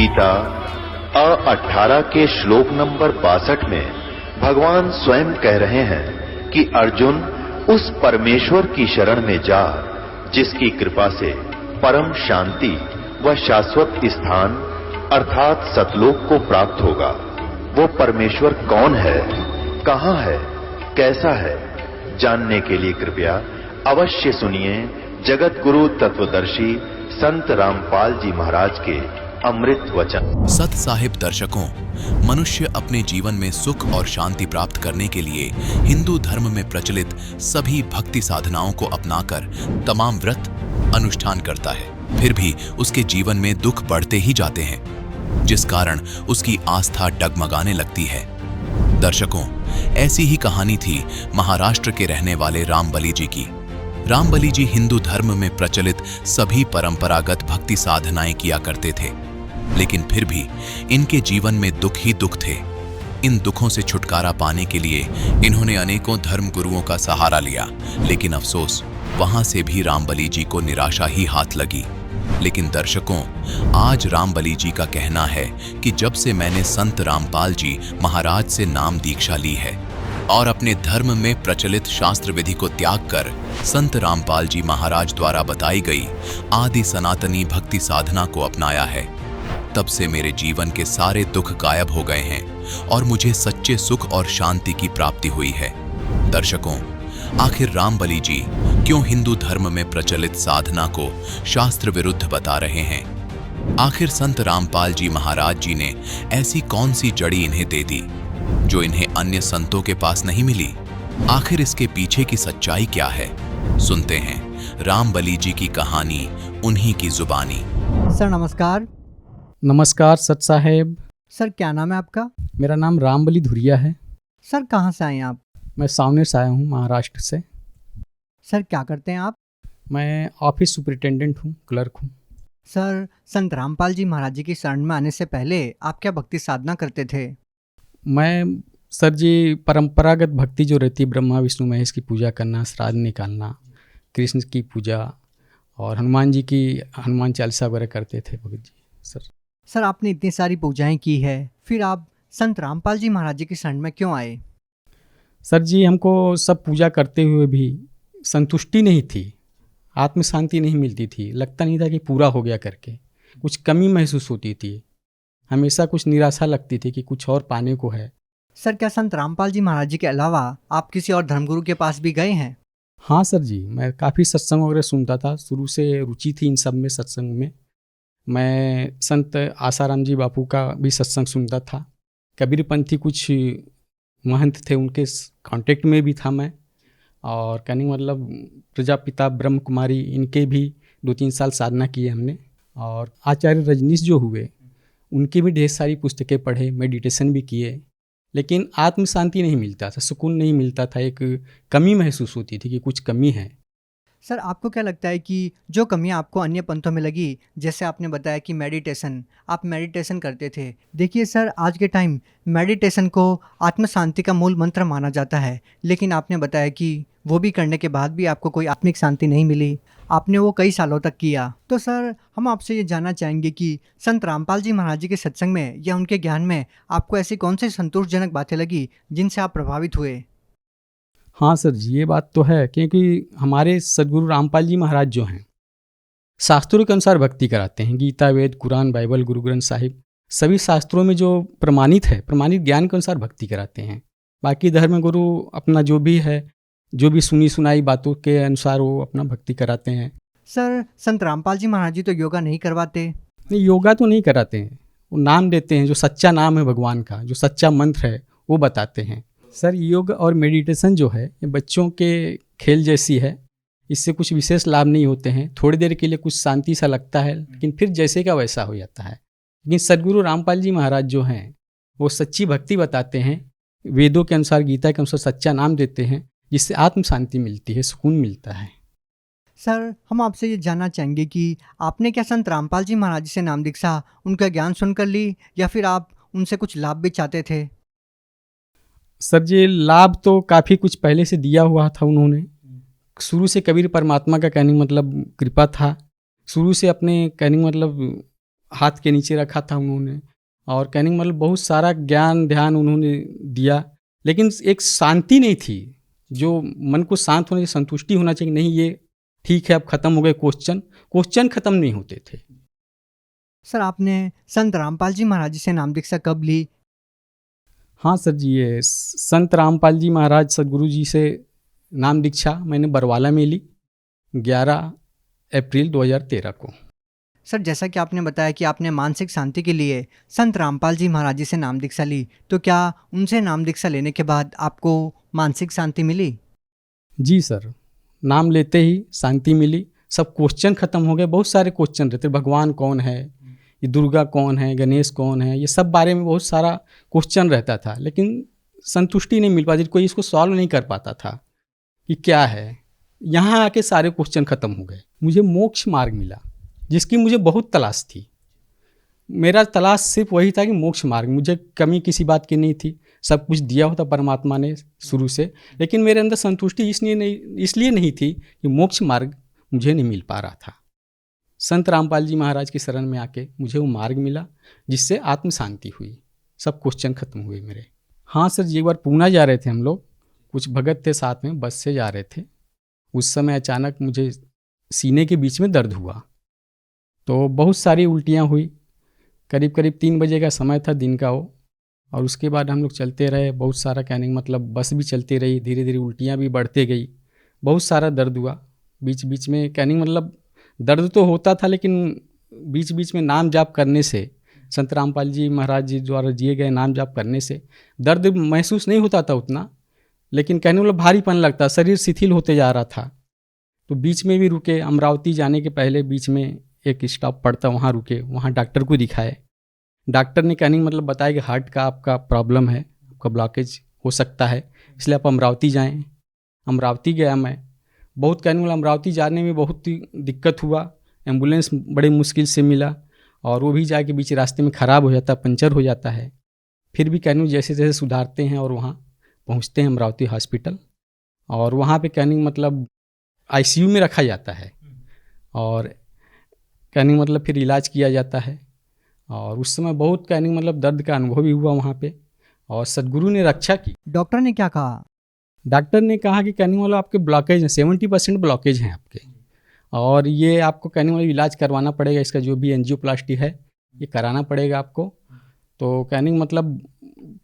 गीता 18 के श्लोक नंबर 62 में भगवान स्वयं कह रहे हैं कि अर्जुन उस परमेश्वर की शरण में जा जिसकी कृपा से परम शांति व शाश्वत स्थान अर्थात सतलोक को प्राप्त होगा। वो परमेश्वर कौन है, कहां है, कैसा है, जानने के लिए कृपया अवश्य सुनिए जगत गुरु तत्वदर्शी संत रामपाल जी महाराज के अमृत वचन। सत साहिब दर्शकों, मनुष्य अपने जीवन में सुख और शांति प्राप्त करने के लिए हिंदू धर्म में प्रचलित सभी भक्ति साधनाओं को अपनाकर तमाम व्रत अनुष्ठान करता है। फिर भी उसके जीवन में दुख बढ़ते ही जाते हैं, जिस कारण उसकी आस्था डगमगाने लगती है। दर्शकों, ऐसी ही कहानी थी महाराष्ट्र के रहने वाले रामबली जी की। रामबली जी हिंदू धर्म में प्रचलित सभी परंपरागत भक्ति साधनाएं किया करते थे, लेकिन फिर भी इनके जीवन में दुख ही दुख थे। इन दुखों से छुटकारा पाने के लिए इन्होंने अनेकों धर्म गुरुओं का सहारा लिया, लेकिन अफसोस वहां से भी रामबली जी को निराशा ही हाथ लगी। लेकिन दर्शकों, आज रामबली जी का कहना है कि जब से मैंने संत रामपाल जी महाराज से नाम दीक्षा ली है और अपने धर्म में प्रचलित शास्त्र विधि को त्याग कर संत रामपाल जी महाराज द्वारा बताई गई आदि सनातनी भक्ति साधना को अपनाया है, तब से मेरे जीवन के सारे दुख गायब हो गए हैं और मुझे सच्चे सुख और शांति की प्राप्ति हुई है। दर्शकों, आखिर रामबली जी क्यों हिंदू धर्म में प्रचलित साधना को शास्त्र विरुद्ध बता रहे हैं? आखिर संत रामपाल जी महाराज जी ने ऐसी कौन सी जड़ी इन्हें दे दी जो इन्हें अन्य संतों के पास नहीं मिली? आखिर इसके पीछे की सच्चाई क्या है? सुनते हैं रामबली जी की कहानी, उन्हीं की जुबानी। सर नमस्कार। नमस्कार सत साहेब। सर क्या नाम है आपका? मेरा नाम रामबली धुरिया है। सर कहाँ से आए हैं आप? मैं सावनेर से आया हूँ, महाराष्ट्र से। सर क्या करते हैं आप? मैं ऑफिस सुपरिटेंडेंट हूँ, क्लर्क हूँ। सर संत रामपाल जी महाराज जी की शरण में आने से पहले आप क्या भक्ति साधना करते थे? मैं सर जी परंपरागत भक्ति जो रहती है, ब्रह्मा विष्णु महेश की पूजा करना, श्राद्ध निकालना, कृष्ण की पूजा और हनुमान जी की हनुमान चालीसा वगैरह करते थे भगत जी। सर आपने इतनी सारी पूजाएं की है, फिर आप संत रामपाल जी महाराज जी की शरण में क्यों आए? सर जी, हमको सब पूजा करते हुए भी संतुष्टि नहीं थी, आत्म शांति नहीं मिलती थी। लगता नहीं था कि पूरा हो गया करके, कुछ कमी महसूस होती थी। हमेशा कुछ निराशा लगती थी कि कुछ और पाने को है। सर क्या संत रामपाल जी महाराज जी के अलावा आप किसी और धर्मगुरु के पास भी गए हैं? हाँ सर जी, मैं काफ़ी सत्संग वगैरह सुनता था, शुरू से रुचि थी इन सब में, सत्संग में। मैं संत आसाराम जी बापू का भी सत्संग सुनता था। कबीरपंथी कुछ महंत थे, उनके कांटेक्ट में भी था मैं। और कहने का मतलब प्रजापिता ब्रह्म कुमारी, इनके भी 2-3 साल साधना किए हमने। और आचार्य रजनीश जो हुए, उनकी भी ढेर सारी पुस्तकें पढ़े, मेडिटेशन भी किए, लेकिन आत्म शांति नहीं मिलता था, सुकून नहीं मिलता था। एक कमी महसूस होती थी कि कुछ कमी है। सर आपको क्या लगता है कि जो कमियां आपको अन्य पंथों में लगी, जैसे आपने बताया कि मेडिटेशन, आप मेडिटेशन करते थे। देखिए सर, आज के टाइम मेडिटेशन को आत्म शांति का मूल मंत्र माना जाता है, लेकिन आपने बताया कि वो भी करने के बाद भी आपको कोई आत्मिक शांति नहीं मिली। आपने वो कई सालों तक किया। तो सर हम आपसे ये जानना चाहेंगे कि संत रामपाल जी महाराज जी के सत्संग में या उनके ज्ञान में आपको ऐसी कौन सी संतोषजनक बातें लगी जिनसे आप प्रभावित हुए? हाँ सर जी, ये बात तो है, क्योंकि हमारे सदगुरु रामपाल जी महाराज जो हैं, शास्त्रों के अनुसार भक्ति कराते हैं। गीता, वेद, कुरान, बाइबल, गुरु ग्रंथ साहिब, सभी शास्त्रों में जो प्रमाणित है, प्रमाणित ज्ञान के अनुसार भक्ति कराते हैं। बाकी धर्म गुरु अपना जो भी है, जो भी सुनी सुनाई बातों के अनुसार वो अपना भक्ति कराते हैं। सर संत रामपाल जी महाराज जी तो योगा नहीं करवाते? नहीं, योगा तो नहीं कराते हैं, वो नाम देते हैं, जो सच्चा नाम है भगवान का, जो सच्चा मंत्र है वो बताते हैं। सर योग और मेडिटेशन जो है, ये बच्चों के खेल जैसी है, इससे कुछ विशेष लाभ नहीं होते हैं। थोड़ी देर के लिए कुछ शांति सा लगता है, लेकिन फिर जैसे का वैसा हो जाता है। लेकिन सदगुरु रामपाल जी महाराज जो हैं, वो सच्ची भक्ति बताते हैं, वेदों के अनुसार, गीता के अनुसार सच्चा नाम देते हैं, जिससे आत्म शांति मिलती है, सुकून मिलता है। सर हम आपसे ये जानना चाहेंगे कि आपने क्या संत रामपाल जी महाराज जी से नाम दीक्षा, उनका ज्ञान सुनकर ली, या फिर आप उनसे कुछ लाभ भी चाहते थे? सर जी, लाभ तो काफ़ी कुछ पहले से दिया हुआ था उन्होंने। शुरू से कबीर परमात्मा का कहने मतलब कृपा था। शुरू से अपने कहने मतलब हाथ के नीचे रखा था उन्होंने, और कहने का मतलब बहुत सारा ज्ञान ध्यान उन्होंने दिया, लेकिन एक शांति नहीं थी जो मन को शांत होने, संतुष्टि होना चाहिए, नहीं ये ठीक है अब ख़त्म हो गए क्वेश्चन ख़त्म नहीं होते थे। सर आपने संत रामपाल जी महाराज जी से नाम दीक्षा कब ली? हाँ सर जी, ये संत रामपाल जी महाराज सदगुरु जी से नाम दीक्षा मैंने बरवाला में ली 11 अप्रैल 2013 को। सर जैसा कि आपने बताया कि आपने मानसिक शांति के लिए संत रामपाल जी महाराज जी से नाम दीक्षा ली, तो क्या उनसे नाम दीक्षा लेने के बाद आपको मानसिक शांति मिली? जी सर, नाम लेते ही शांति मिली, सब क्वेश्चन ख़त्म हो गए। बहुत सारे क्वेश्चन रहते, भगवान कौन है, ये दुर्गा कौन है, गणेश कौन है, ये सब बारे में बहुत सारा क्वेश्चन रहता था, लेकिन संतुष्टि नहीं मिल पाती, कोई इसको सॉल्व नहीं कर पाता था कि क्या है। यहाँ आके सारे क्वेश्चन ख़त्म हो गए, मुझे मोक्ष मार्ग मिला जिसकी मुझे बहुत तलाश थी। मेरा तलाश सिर्फ वही था कि मोक्ष मार्ग, मुझे कमी किसी बात की नहीं थी, सब कुछ दिया होता परमात्मा ने शुरू से, लेकिन मेरे अंदर संतुष्टि इसलिए नहीं थी कि मोक्ष मार्ग मुझे नहीं मिल पा रहा था। संत रामपाल जी महाराज की शरण में आके मुझे वो मार्ग मिला जिससे आत्म शांति हुई, सब क्वेश्चन खत्म हुए मेरे। हाँ सर जी, एक बार पूना जा रहे थे हम लोग, कुछ भगत थे साथ में, बस से जा रहे थे। उस समय अचानक मुझे सीने के बीच में दर्द हुआ, तो बहुत सारी उल्टियाँ हुई। करीब 3 बजे का समय था दिन का वो, और उसके बाद हम लोग चलते रहे, बहुत सारा कहने का मतलब बस भी चलती रही, धीरे धीरे उल्टियाँ भी बढ़ते गई, बहुत सारा दर्द हुआ। बीच बीच में कहने का मतलब दर्द तो होता था, लेकिन बीच बीच में नाम जाप करने से, संत रामपाल जी महाराज जी द्वारा दिए गए नाम जाप करने से दर्द महसूस नहीं होता था उतना, लेकिन कहने मतलब भारीपन लगता, शरीर शिथिल होते जा रहा था। तो बीच में भी रुके, अमरावती जाने के पहले बीच में एक स्टॉप पड़ता, वहाँ रुके, वहाँ डॉक्टर को दिखाए। डॉक्टर ने कहने मतलब बताया कि हार्ट का आपका प्रॉब्लम है, आपका ब्लॉकेज हो सकता है, इसलिए आप अमरावती जाएं। अमरावती गया मैं, बहुत कहने वाला अमरावती जाने में बहुत ही दिक्कत हुआ, एम्बुलेंस बड़े मुश्किल से मिला, और वो भी जाके बीच रास्ते में ख़राब हो जाता, पंचर हो जाता है। फिर भी कहने जैसे जैसे सुधारते हैं और वहाँ पहुँचते हैं अमरावती हॉस्पिटल, और वहाँ पे कहने मतलब ICU में रखा जाता है, और कहने मतलब फिर इलाज किया जाता है। और उस समय बहुत कहने मतलब दर्द का अनुभव भी हुआ वहाँ पे, और सदगुरु ने रक्षा की। डॉक्टर ने क्या कहा? डॉक्टर ने कहा कि कहने वाला आपके ब्लॉकेज हैं, 70% ब्लॉकेज हैं आपके, और ये आपको कहने वाला इलाज करवाना पड़ेगा, इसका जो भी एंजियोप्लास्टी है ये कराना पड़ेगा आपको। तो कहने मतलब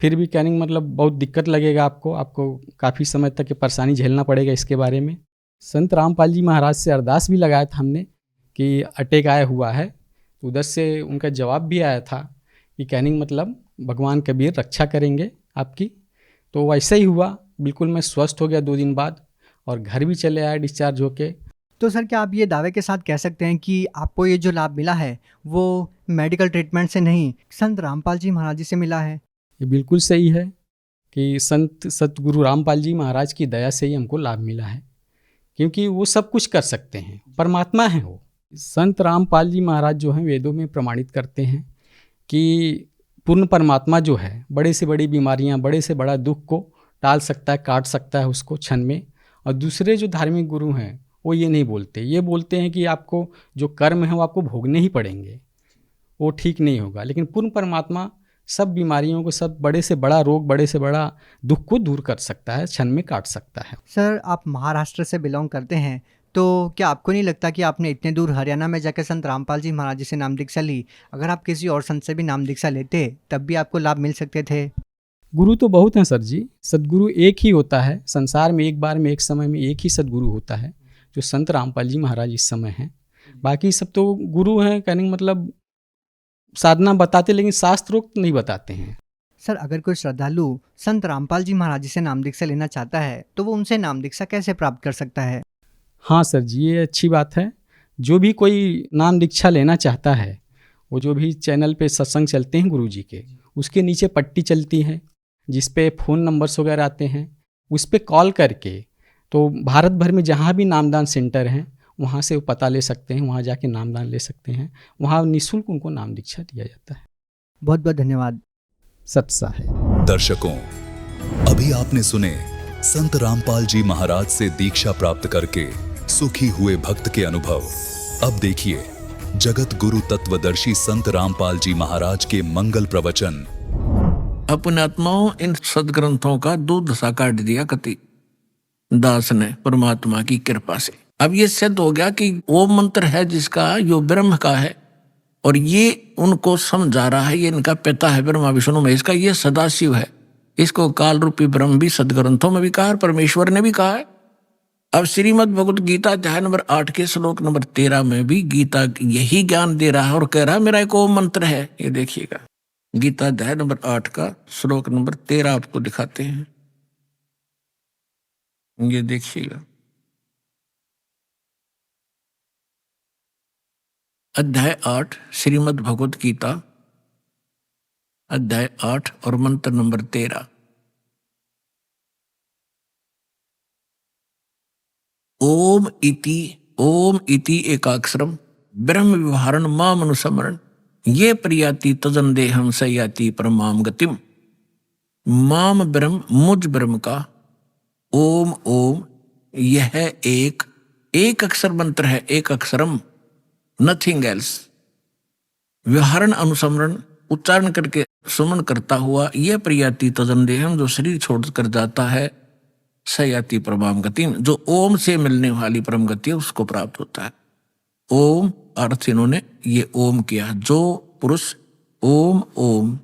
फिर भी कहने मतलब बहुत दिक्कत लगेगा आपको काफ़ी समय तक ये परेशानी झेलना पड़ेगा इसके बारे में। संत रामपाल जी महाराज से अरदास भी लगाया था हमने कि अटैक आया हुआ है, तो उधर से उनका जवाब भी आया था कि कहने मतलब भगवान कबीर रक्षा करेंगे आपकी। तो वैसा ही हुआ, बिल्कुल मैं स्वस्थ हो गया 2 दिन बाद, और घर भी चले आया डिस्चार्ज होके। तो सर क्या आप ये दावे के साथ कह सकते हैं कि आपको ये जो लाभ मिला है वो मेडिकल ट्रीटमेंट से नहीं, संत रामपाल जी महाराज जी से मिला है? ये बिल्कुल सही है कि संत सतगुरु रामपाल जी महाराज की दया से ही हमको लाभ मिला है, क्योंकि वो सब कुछ कर सकते हैं, परमात्मा है वो। संत रामपाल जी महाराज जो हैं वेदों में प्रमाणित करते हैं कि पूर्ण परमात्मा जो है बड़े से बड़ी बीमारियां, बड़े से बड़ा दुख को टाल सकता है, काट सकता है उसको क्षण में। और दूसरे जो धार्मिक गुरु हैं वो ये नहीं बोलते, ये बोलते हैं कि आपको जो कर्म है वो आपको भोगने ही पड़ेंगे, वो ठीक नहीं होगा। लेकिन पूर्ण परमात्मा सब बीमारियों को, सब बड़े से बड़ा रोग, बड़े से बड़ा दुख को दूर कर सकता है, क्षण में काट सकता है। सर आप महाराष्ट्र से बिलोंग करते हैं, तो क्या आपको नहीं लगता कि आपने इतने दूर हरियाणा में जाकर संत रामपाल जी महाराज जी से नाम दीक्षा ली, अगर आप किसी और संत से भी नाम दीक्षा लेते तब भी आपको लाभ मिल सकते थे? गुरु तो बहुत हैं सर जी, सदगुरु एक ही होता है संसार में, एक बार में एक समय में एक ही सदगुरु होता है जो संत रामपाल जी महाराज इस समय हैं। बाकी सब तो गुरु हैं, कहने मतलब साधना बताते, लेकिन शास्त्रोक्त नहीं बताते हैं। सर अगर कोई श्रद्धालु संत रामपाल जी महाराज जी से नाम दीक्षा लेना चाहता है तो वो उनसे नाम दीक्षा कैसे प्राप्त कर सकता है? हाँ सर जी, ये अच्छी बात है। जो भी कोई नाम दीक्षा लेना चाहता है, वो जो भी चैनल पे सत्संग चलते हैं गुरु जी के, उसके नीचे पट्टी चलती है जिस पे फ़ोन नंबर्स वगैरह आते हैं, उस पे कॉल करके तो भारत भर में जहाँ भी नामदान सेंटर हैं वहाँ से वो पता ले सकते हैं, वहाँ जाके नामदान ले सकते हैं, वहाँ निःशुल्क उनको नाम दीक्षा दिया जाता है। बहुत बहुत धन्यवाद। सत्सा है। दर्शकों, अभी आपने सुने संत रामपाल जी महाराज से दीक्षा प्राप्त करके सुखी हुए भक्त के अनुभव। अब देखिए जगत गुरु तत्वदर्शी संत रामपाल जी महाराज के मंगल प्रवचन। अपने आत्माओं इन सदग्रंथों का दूध सा काट दिया कति दास ने परमात्मा की कृपा से। अब ये सिद्ध हो गया कि वो मंत्र है जिसका यो ब्रह्म का है, और ये उनको समझा रहा है, ये इनका पिता है ब्रह्मा विष्णु महेश का, ये सदाशिव है। इसको काल रूपी ब्रह्म भी सदग्रंथों में भी कहा है, परमेश्वर ने भी कहा है। अब श्रीमद् भगवत गीता अध्याय नंबर 8 के श्लोक नंबर 13 में भी गीता यही ज्ञान दे रहा है और कह रहा है मेरा एक ओम मंत्र है। ये देखिएगा, गीता अध्याय नंबर 8 का श्लोक नंबर 13 आपको दिखाते हैं। ये देखिएगा, अध्याय 8 श्रीमद् भगवत गीता अध्याय 8 और मंत्र नंबर 13। ओम इति एकाक्षरम ब्रह्म व्यवहारण माम अनुसमरण ये प्रियाति तजन देहम सयाति परमाम गतिम। माम ब्रह्म मुझ ब्रह्म का ओम यह एक अक्षर मंत्र है, एक अक्षरम, नथिंग एल्स। व्यवहारण अनुसमरण उच्चारण करके सुमन करता हुआ, यह प्रियाति तजन देहम जो शरीर छोड़कर जाता है, सयाति परमाम गति जो ओम से मिलने वाली परम गति है उसको प्राप्त होता है। ओम अर्थ इन्होंने ये ओम किया, जो पुरुष ओम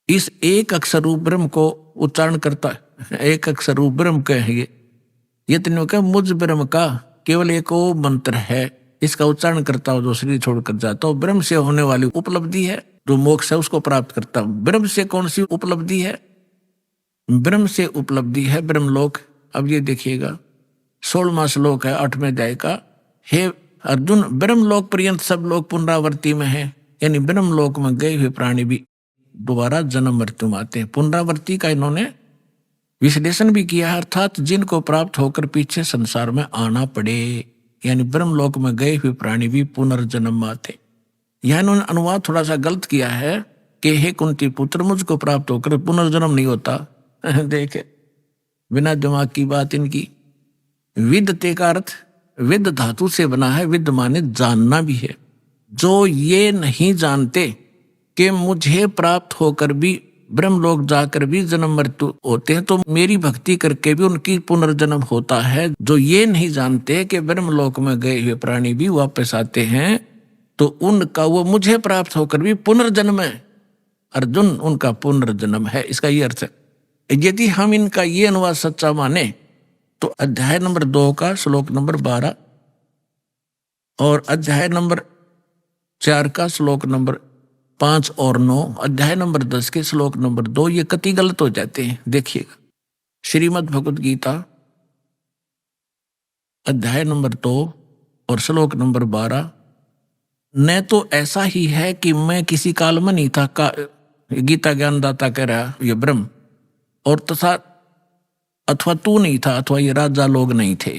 इस एक अक्षर रूप ब्रह्म को उच्चारण करता है, एक अक्षर रूप ब्रह्म कहेंगे, ये तीनों का मुझ ब्रह्म का केवल एक ओम मंत्र है, इसका उच्चारण करता हो जो शरीर छोड़कर जाता हो, ब्रह्म से होने वाली उपलब्धि है, जो मोक्ष है उसको प्राप्त करता हूं। ब्रह्म से कौन सी उपलब्धि है? ब्रह्म से उपलब्धि है ब्रह्मलोक। अब ये देखिएगा 16वां श्लोक है 8वें अध्याय का। हे अर्जुन, ब्रह्मलोक पर्यंत सब लोग पुनरावृत्ति में है, यानी ब्रह्मलोक में गए हुए प्राणी भी दोबारा जन्म मृत्यु में आते हैं। पुनरावृत्ति का इन्होंने विश्लेषण भी किया है, अर्थात जिनको प्राप्त होकर पीछे संसार में आना पड़े, यानी ब्रह्मलोक में गए हुए प्राणी भी पुनर्जन्म में आते। यह इन्होंने अनुवाद थोड़ा सा गलत किया है कि हे कुंती पुत्र, मुझको प्राप्त होकर पुनर्जन्म नहीं होता। देखे बिना दिमाग की बात इनकी। विद्यते का अर्थ विद धातु से बना है, विद माने जानना भी है। जो ये नहीं जानते कि मुझे प्राप्त होकर भी ब्रह्मलोक जाकर भी जन्म मृत्यु होते हैं, तो मेरी भक्ति करके भी उनकी पुनर्जन्म होता है। जो ये नहीं जानते कि ब्रह्मलोक में गए हुए प्राणी भी वापस आते हैं, तो उनका वो मुझे प्राप्त होकर भी पुनर्जन्म है। अर्जुन, उनका पुनर्जन्म है, इसका ये अर्थ है। यदि हम इनका ये अनुवाद सच्चा माने तो अध्याय नंबर 2 का श्लोक नंबर 12 और अध्याय नंबर 4 का श्लोक नंबर 5 और 9, अध्याय नंबर 10 के श्लोक नंबर 2 ये कति गलत हो जाते हैं। देखिएगा, श्रीमद् भगवत गीता अध्याय नंबर 2 और श्लोक नंबर 12, न तो ऐसा ही है कि मैं किसी काल में नहीं था, गीता ज्ञानदाता कह रहा ये ब्रह्म, और तथा अथवा तू नहीं था, अथवा ये राजा लोग नहीं थे,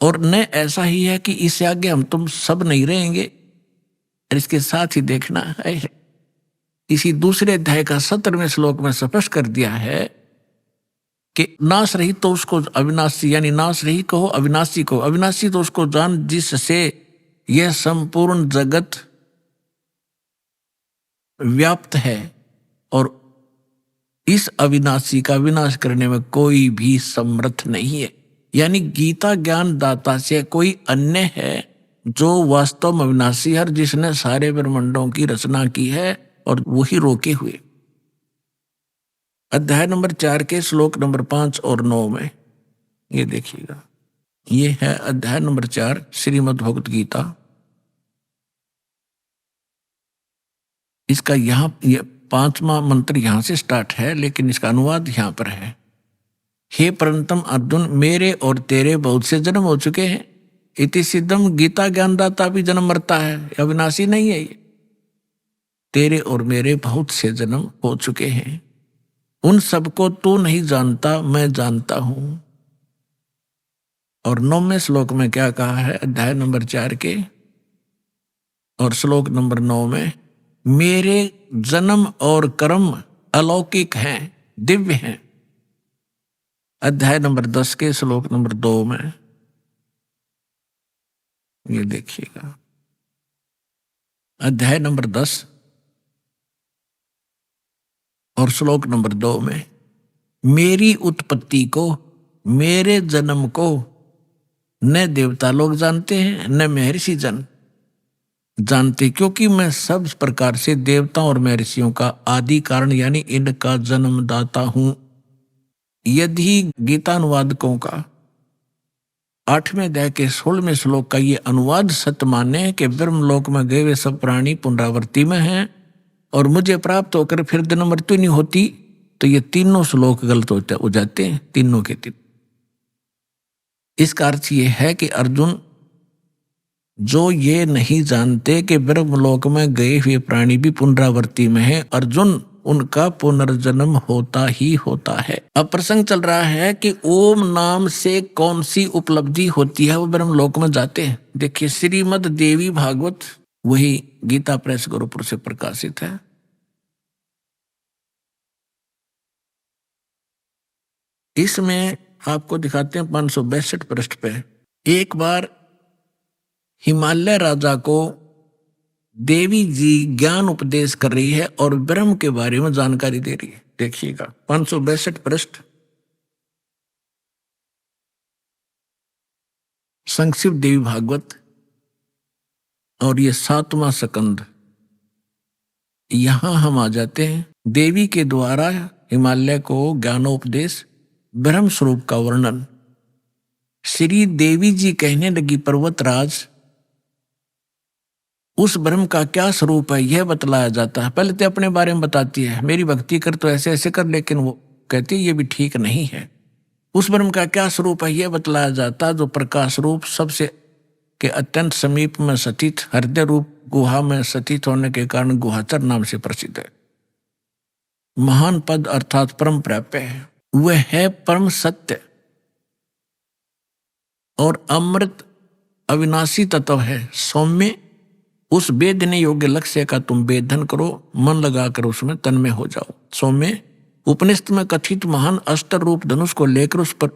और न ऐसा ही है कि इससे आगे हम तुम सब नहीं रहेंगे। और इसके साथ ही देखना है, इसी दूसरे अध्याय का 17वें श्लोक में स्पष्ट कर दिया है कि नाश रही तो उसको अविनाशी, यानी नाश रही कहो अविनाशी को, अविनाशी तो उसको जान जिससे यह संपूर्ण जगत व्याप्त है, और इस अविनाशी का विनाश करने में कोई भी समर्थ नहीं है। यानी गीता ज्ञान दाता से कोई अन्य है जो वास्तव में अविनाशी है, जिसने सारे ब्रह्मांडों की रचना की है और वही रोके हुए। अध्याय नंबर 4 के श्लोक नंबर 5 और 9 में ये देखिएगा, ये है अध्याय नंबर 4 श्रीमद् भगवत गीता। इसका यहाँ ये 5वां मंत्र यहाँ से स्टार्ट है, लेकिन इसका अनुवाद यहाँ पर है। हे परंतम अर्जुन, मेरे और तेरे बहुत से जन्म हो चुके हैं। इति सिद्धम, गीता ज्ञानदाता भी जन्म मरता है, अविनाशी नहीं है ये। तेरे और मेरे बहुत से जन्म हो चुके हैं, उन सबको तू नहीं जानता, मैं जानता हूं। और 9वें श्लोक में क्या कहा है, अध्याय नंबर 4 के और श्लोक नंबर 9 में, मेरे जन्म और कर्म अलौकिक हैं, दिव्य हैं। अध्याय नंबर 10 के श्लोक नंबर 2 में ये देखिएगा अध्याय नंबर 10 और श्लोक नंबर 2 में, मेरी उत्पत्ति को, मेरे जन्म को न देवता लोग जानते हैं न महर्षि जन जानते, क्योंकि मैं सब प्रकार से देवताओं और महर्षियों का आदि कारण यानी इनका जन्मदाता हूं। यदि गीतानुवादकों का 8वें अध्याय के 16वें श्लोक का ये अनुवाद सत्य माने कि ब्रह्मलोक में गए हुए सब प्राणी पुनरावृत्ति में हैं और मुझे प्राप्त होकर फिर जन्म मृत्यु नहीं होती, तो ये तीनों श्लोक गलत हो जाते हैं, तीनों के तीन। इसका अर्थ ये है कि अर्जुन, जो ये नहीं जानते कि ब्रह्मलोक में गए हुए प्राणी भी पुनरावृत्ति में है, अर्जुन उनका पुनर्जन्म होता ही होता है। अब प्रसंग चल रहा है कि ओम नाम से कौन सी उपलब्धि होती है, वो ब्रह्मलोक में जाते हैं। देखिए श्रीमद् देवी भागवत, वही गीता प्रेस गोरखपुर से प्रकाशित है। इसमें आपको दिखाते हैं 562 पृष्ठ पे, एक बार हिमालय राजा को देवी जी ज्ञान उपदेश कर रही है और ब्रह्म के बारे में जानकारी दे रही है। देखिएगा 562 पृष्ठ, संक्षिप्त देवी भागवत, और ये 7वां स्कंद। यहां हम आ जाते हैं। देवी के द्वारा हिमालय को ज्ञानोपदेश, ब्रह्म स्वरूप का वर्णन। श्री देवी जी कहने लगी, पर्वतराज, उस ब्रह्म का क्या स्वरूप है यह बतलाया जाता है। पहले तो अपने बारे में बताती है, मेरी भक्ति कर तो ऐसे ऐसे कर, लेकिन वो कहती है ये भी ठीक नहीं है। उस ब्रह्म का क्या स्वरूप है यह बतलाया जाता है, जो प्रकाश रूप, सबसे के अत्यंत समीप में स्थित, हृदय रूप गुहा में स्थित होने के कारण गुहाचर नाम से प्रसिद्ध है। महान पद अर्थात परम प्राप्य है। वह है परम सत्य और अमृत अविनाशी तत्व है। सौम्य, उस वेदने योग्य लक्ष्य का तुम वेदन करो, मन लगाकर उसमें तन्मय हो जाओ। सौम्य, उपनिषद में कथित महान अस्त्र रूप धनुष को लेकर उस पर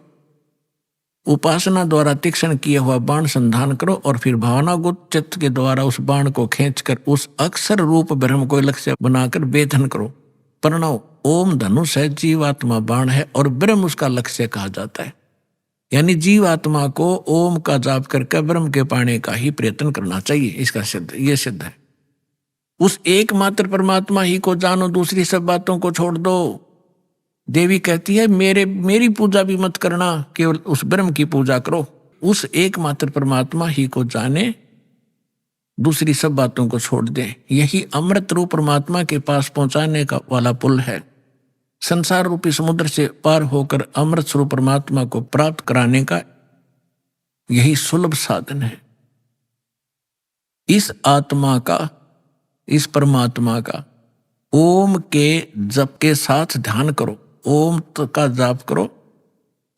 उपासना द्वारा तीक्ष्ण किया हुआ बाण संधान करो और फिर भावनागुत चित्त के द्वारा उस बाण को खींचकर उस अक्षर रूप ब्रह्म को लक्ष्य बनाकर वेदन करो। प्रणव, ओम धनुष है, जीवात्मा बाण है और ब्रह्म उसका लक्ष्य कहा जाता है। यानी जीवात्मा को ओम का जाप करके ब्रह्म के पाने का ही प्रयत्न करना चाहिए। इसका सिद्ध, ये सिद्ध है। उस एकमात्र परमात्मा ही को जानो, दूसरी सब बातों को छोड़ दो। देवी कहती है मेरी पूजा भी मत करना, केवल उस ब्रह्म की पूजा करो। उस एकमात्र परमात्मा ही को जाने, दूसरी सब बातों को छोड़ दे। यही अमृत रूप परमात्मा के पास पहुंचाने का वाला पुल है। संसार रूपी समुद्र से पार होकर अमृत स्वरूप परमात्मा को प्राप्त कराने का यही सुलभ साधन है। इस आत्मा का, इस परमात्मा का ओम के जप के साथ ध्यान करो, ओम का जाप करो।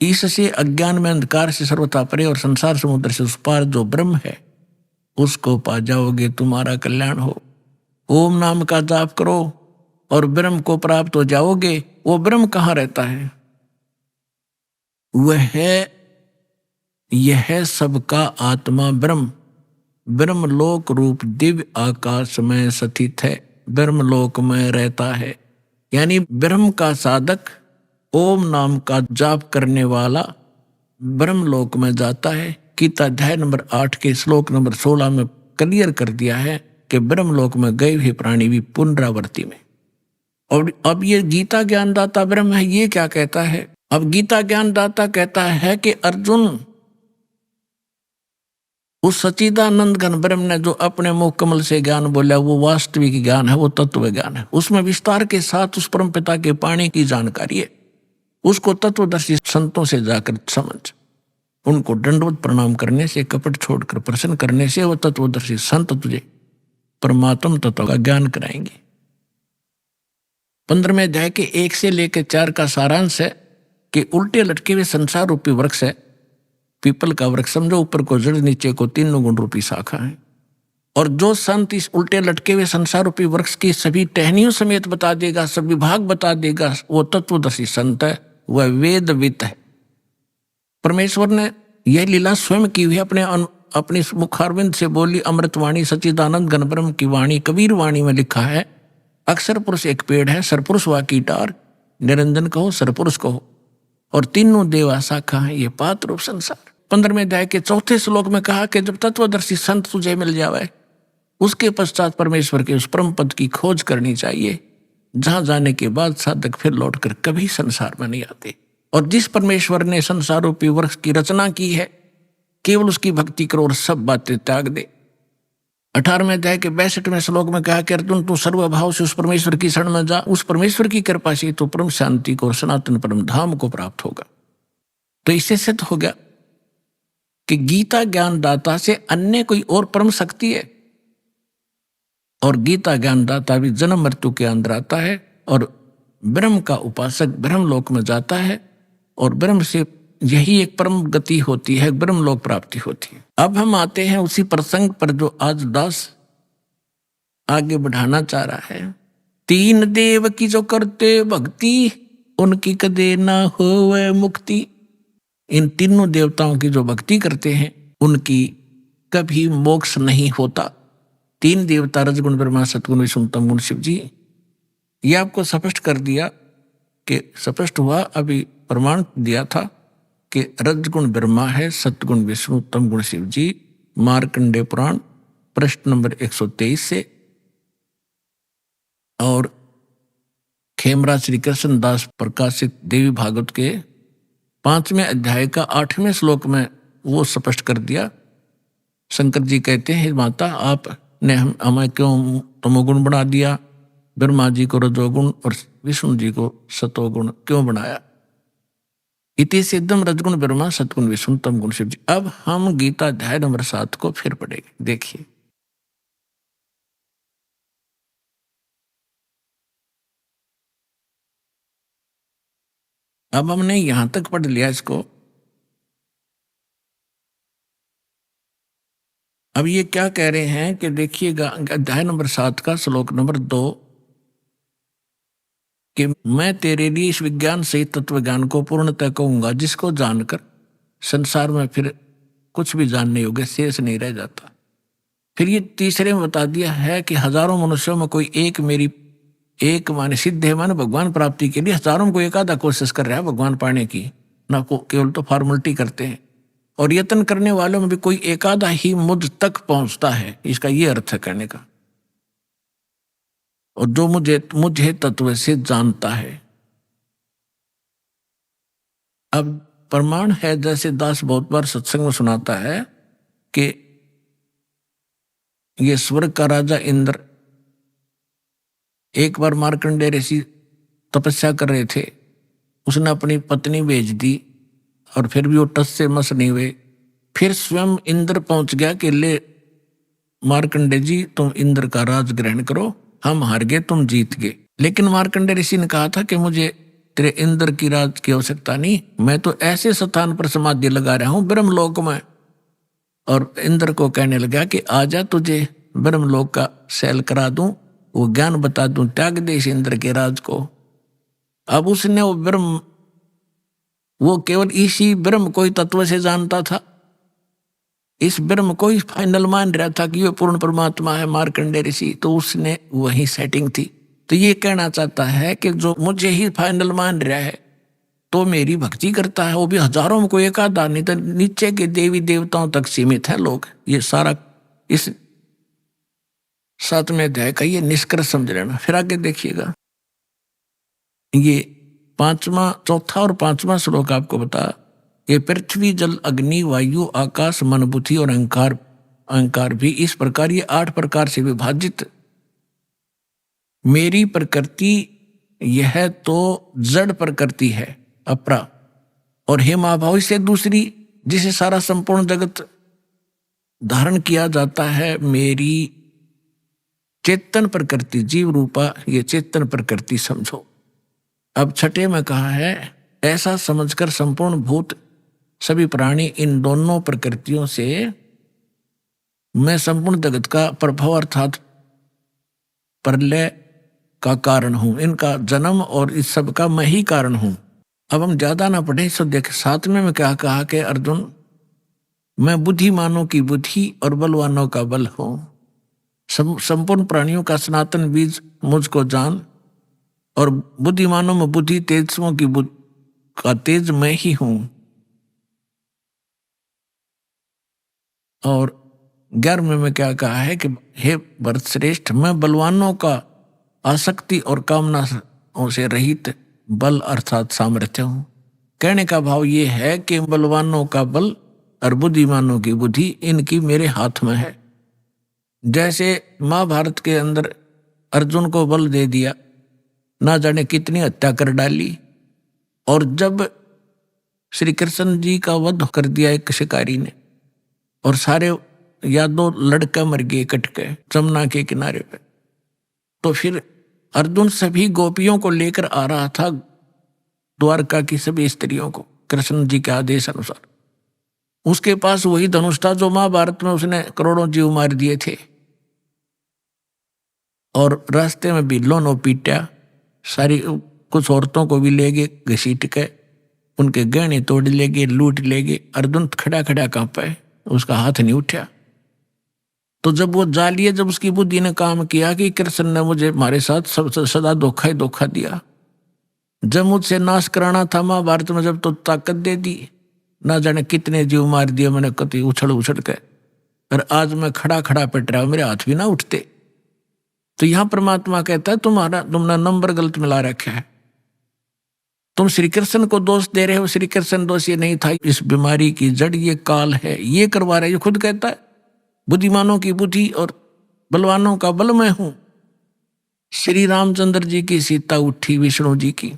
इससे अज्ञान में अंधकार से सर्वथा परे और संसार समुद्र से उस पार जो ब्रह्म है उसको पा जाओगे, तुम्हारा कल्याण हो। ओम नाम का जाप करो और ब्रह्म को प्राप्त हो जाओगे। वो ब्रह्म कहाँ रहता है? वह है, यह सबका आत्मा ब्रह्म, ब्रह्मलोक रूप दिव्य आकाश में स्थित है, ब्रह्मलोक में रहता है। यानी ब्रह्म का साधक ओम नाम का जाप करने वाला ब्रह्मलोक में जाता है। गीता अध्याय नंबर 8 के श्लोक नंबर 16 में क्लियर कर दिया है कि ब्रह्मलोक में गए हुए प्राणी भी पुनरावृत्ति में। और अब ये गीता ज्ञानदाता ब्रह्म है, ये क्या कहता है? अब गीता ज्ञानदाता कहता है कि अर्जुन, उस सच्चिदानंद घन ब्रह्म ने जो अपने मुख कमल से ज्ञान बोला वो वास्तविक ज्ञान है, वो तत्व ज्ञान है। उसमें विस्तार के साथ उस परम पिता के पाने की जानकारी है। उसको तत्वदर्शी संतों से जाकर समझ, उनको दंडवत प्रणाम करने से, कपट छोड़कर प्रसन्न करने से वो तत्वदर्शी संत तुझे परमात्म तत्व का ज्ञान कराएंगे। 15वें अध्याय के 1 से लेकर 4 का सारांश है कि उल्टे लटके हुए संसार रूपी वृक्ष है, पीपल का वृक्ष समझो, ऊपर को जड़ नीचे को 3 गुण रूपी शाखा है। और जो संत इस उल्टे लटके हुए संसार रूपी वृक्ष की सभी टहनियों समेत बता देगा, सभी भाग बता देगा, वो तत्वदर्शी संत है, वह वेदवित है। परमेश्वर ने यह लीला स्वयं की हुई है अपने अपनी मुखारविंद से बोली अमृतवाणी सच्चिदानंद घन ब्रह्म की वाणी। कबीर वाणी में लिखा है, अक्षर पुरुष एक पेड़ है, सरपुरुष वा की टार, निरंजन कहो सरपुरुष कहो, और तीनों देवा शाखा है ये पात रूप संसार। 15वें अध्याय के 4थे श्लोक में कहा कि जब तत्वदर्शी संत तुझे मिल जावे, उसके पश्चात परमेश्वर के उस परम पद की खोज करनी चाहिए, जहां जाने के बाद साधक फिर लौटकर कभी संसार में नहीं आते। और जिस परमेश्वर ने संसार रूपी वृक्ष की रचना की है, केवल उसकी भक्ति करो और सब बातें त्याग दे। 18वें अध्याय के 62वें श्लोक में कहा कि अर्जुन तू सर्वभाव से उस परमेश्वर की शरण में जा, उस परमेश्वर की कृपा से तो परम शांति को और सनातन परम धाम को प्राप्त होगा। तो इससे सिद्ध हो गया कि गीता ज्ञानदाता से अन्य कोई और परम शक्ति है, और गीता ज्ञानदाता भी जन्म मृत्यु के अंदर आता है, और ब्रह्म का उपासक ब्रह्म लोक में जाता है, और ब्रह्म से यही एक परम गति होती है, ब्रह्म लोक प्राप्ति होती है। अब हम आते हैं उसी प्रसंग पर जो आज दास आगे बढ़ाना चाह रहा है। 3 देव की जो करते भक्ति, उनकी कदे ना होवे मुक्ति। इन तीनों देवताओं की जो भक्ति करते हैं, उनकी कभी मोक्ष नहीं होता। 3 देवता रजगुण ब्रह्मा सतगुण विष्णु तम गुण शिव जी, ये आपको स्पष्ट कर दिया कि स्पष्ट हुआ, अभी प्रमाण दिया था कि रजगुण ब्रह्मा है, सतगुण विष्णु तम गुण शिव जी। मार्कंडेय पुराण प्रश्न नंबर 123 से, और खेमराज श्री कृष्ण दास प्रकाशित देवी भागवत के 5वें अध्याय का 8वें श्लोक में वो स्पष्ट कर दिया। शंकर जी कहते हैं, माता आपने हमें क्यों तमोगुण बना दिया, ब्रह्मा जी को रजोगुण और विष्णु जी को सतोगुण क्यों बनाया। इति सिद्धम रजगुण ब्रह्मा सतगुण विष्णु तम गुण शिव जी। अब हम गीता अध्याय नंबर 7 को फिर पढ़ेंगे। देखिए, अब हमने यहां तक पढ़ लिया इसको। अब ये क्या कह रहे हैं कि देखिएगा अध्याय नंबर 7 का श्लोक नंबर 2 कि मैं तेरे लिए इस विज्ञान सहित तत्व ज्ञान को पूर्णतः कहूंगा, जिसको जानकर संसार में फिर कुछ भी जानने योग्य शेष नहीं रह जाता। फिर ये तीसरे में बता दिया है कि हजारों मनुष्यों में कोई एक माने सिद्ध है, माने भगवान प्राप्ति के लिए हजारों को एक आधा कोशिश कर रहा है भगवान पाने की, ना को केवल तो फॉर्मेलिटी करते हैं। और यत्न करने वालों में भी कोई एक आधा ही मुझ तक पहुंचता है, इसका ये अर्थ है कहने का। और जो मुझे तत्व से जानता है। अब प्रमाण है, जैसे दास बहुत बार सत्संग में सुनाता है कि ये स्वर्ग का राजा इंद्र एक बार मार्कंडेय ऋषि तपस्या कर रहे थे, उसने अपनी पत्नी भेज दी और फिर भी वो टस से मस नहीं हुए। फिर स्वयं इंद्र पहुंच गया कि ले मार्कंडेय जी तुम इंद्र का राज ग्रहण करो, हम हार गए तुम जीत गए। लेकिन मार्कंडेय ऋषि ने कहा था कि मुझे तेरे इंद्र की राज की आवश्यकता नहीं, मैं तो ऐसे स्थान पर समाधि लगा रहा हूं ब्रह्मलोक में। और इंद्र को कहने लगा कि आजा तुझे ब्रह्मलोक का सैल करा दूं, वो ज्ञान बता दूं, त्याग दे इस इंद्र के राज को। अब उसने वो केवल इसी ब्रह्म को ही तत्व से जानता था, इस ब्रह्म को ही फाइनल मान रहा था कि ये पूर्ण परमात्मा है मार्कंडेय ऋषि। तो उसने वही सेटिंग थी। तो ये कहना चाहता है कि जो मुझे ही फाइनल मान रहा है तो मेरी भक्ति करता है, वो भी हजारों में कोई एक आधा, नहीं तो नीचे के देवी देवताओं तक सीमित है लोग। ये सारा इस 7वें अध्याय का ये निष्कर्ष समझ लेना। फिर आगे देखिएगा, ये 5वां, 4था और 5वां श्लोक आपको बता, ये पृथ्वी जल अग्नि वायु आकाश मन बुद्धि और अहंकार भी इस प्रकार ये 8 प्रकार से विभाजित मेरी प्रकृति यह तो जड़ प्रकृति है अपरा, और हे महाभाव से दूसरी जिसे सारा संपूर्ण जगत धारण किया जाता है मेरी चेतन प्रकृति जीव रूपा, ये चेतन प्रकृति समझो। अब 6ठे में कहा है ऐसा समझकर संपूर्ण भूत सभी प्राणी इन दोनों प्रकृतियों से मैं संपूर्ण जगत का प्रभाव अर्थात प्रलय का कारण हूं, इनका जन्म और इस सब का मैं ही कारण हूं। अब हम ज्यादा ना पढ़े, सो देख 7वें में क्या कहा कि अर्जुन मैं बुद्धिमानों की बुद्धि और बलवानों का बल हूं। संपूर्ण प्राणियों का सनातन बीज मुझको जान, और बुद्धिमानों में बुद्धि, तेजस्वों की का तेज मैं ही हूं। और 11वें में क्या कहा है कि हे भरत श्रेष्ठ, मैं बलवानों का आसक्ति और कामना से रहित बल अर्थात सामर्थ्य हूं। कहने का भाव ये है कि बलवानों का बल और बुद्धिमानों की बुद्धि इनकी मेरे हाथ में है। जैसे महाभारत के अंदर अर्जुन को बल दे दिया, ना जाने कितनी हत्या कर डाली, और जब श्री कृष्ण जी का वध कर दिया एक शिकारी ने, और सारे यादव लड़का मर गए कट के जमुना के किनारे पे, तो फिर अर्जुन सभी गोपियों को लेकर आ रहा था, द्वारका की सभी स्त्रियों को, कृष्ण जी के आदेश अनुसार। उसके पास वही धनुष था जो महाभारत में उसने करोड़ों जीव मार दिए थे, और रास्ते में भी लोनो पीटा, सारी कुछ औरतों को भी ले गए घसीट के, उनके गहने तोड़ ले गए, लूट ले गए। अर्जुन खड़ा खड़ा कांपा, उसका हाथ नहीं उठा। तो जब वो जा लिए, जब उसकी बुद्धि ने काम किया कि कृष्ण ने मुझे हमारे साथ सदा धोखा ही धोखा दिया, जब मुझसे नाश कराना था महाभारत में, जब तो ताकत दे दी, ना जाने कितने जीव मार दिए मैंने कति उछल उछल के, और आज मैं खड़ा खड़ा पिट रहा हूं, मेरे हाथ भी ना उठते। तो यहां परमात्मा कहता है तुमने नंबर गलत मिला रखा है, तुम श्री कृष्ण को दोष दे रहे हो। श्री कृष्ण दोष ये नहीं था, इस बीमारी की जड़ ये काल है, ये करवा रहे। ये खुद कहता है बुद्धिमानों की बुद्धि और बलवानों का बल मैं हूं। श्री रामचंद्र जी की सीता उठी विष्णु जी की,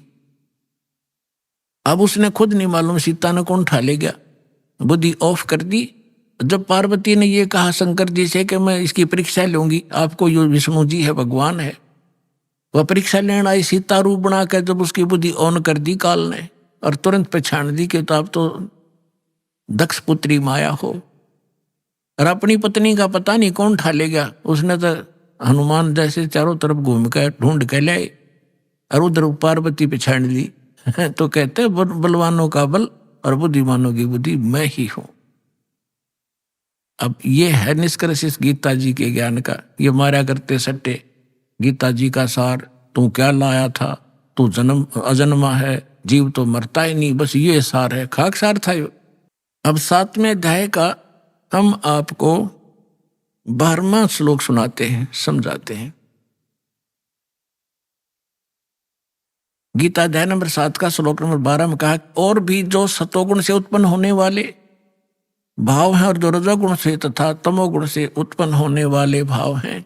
अब उसने खुद नहीं मालूम सीता ने कौन उठा ले गया, बुद्धि ऑफ कर दी। जब पार्वती ने ये कहा शंकर जी से कि मैं इसकी परीक्षा लूंगी, आपको यो विष्णु जी है, भगवान है, वह परीक्षा लेने आई सीता रूप बना कर, जब उसकी बुद्धि ऑन कर दी काल ने, और तुरंत पहचान दी कि तो आप तो दक्ष पुत्री माया हो, और अपनी पत्नी का पता नहीं कौन उठा ले गया। उसने तो हनुमान जैसे चारों तरफ घूम कर ढूंढ के ले आए, और उधर पार्वती पहचान ली। तो कहते बलवानों का बल और बुद्धिमानों की बुद्धि मैं ही हूं। अब ये है निष्कर्ष इस गीता जी के ज्ञान का। ये मारा करते सट्टे गीता जी का सार, तू क्या लाया था, तू जन्म अजन्मा है, जीव तो मरता ही नहीं, बस ये सार है, खाक सार था ये। अब 7वें अध्याय का हम आपको 12वां श्लोक सुनाते हैं, समझाते हैं। गीता अध्याय नंबर 7 का श्लोक नंबर 12 में कहा, और भी जो सतोगुण से उत्पन्न होने वाले भाव हैं और जो रजोगुण से तथा तमोगुण से उत्पन्न होने वाले भाव हैं,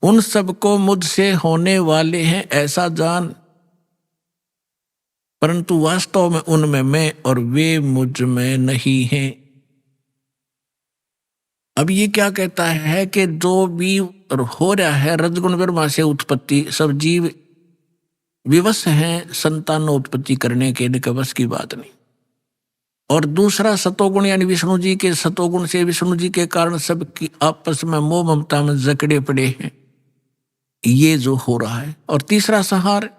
उन सबको मुझसे होने वाले हैं ऐसा जान, परंतु वास्तव में उनमें मैं और वे मुझ में नहीं हैं। अब ये क्या कहता है कि जो भी हो रहा है रजगुण ब्रह्मा से उत्पत्ति, सब जीव विवश हैं संतानोत्पत्ति करने के, इनके बस की बात नहीं। और दूसरा सतोगुण यानी विष्णु जी के सतोगुण से, विष्णु जी के कारण सबकी आपस में मोह ममता में जकड़े पड़े हैं, ये जो हो रहा है। और तीसरा संहार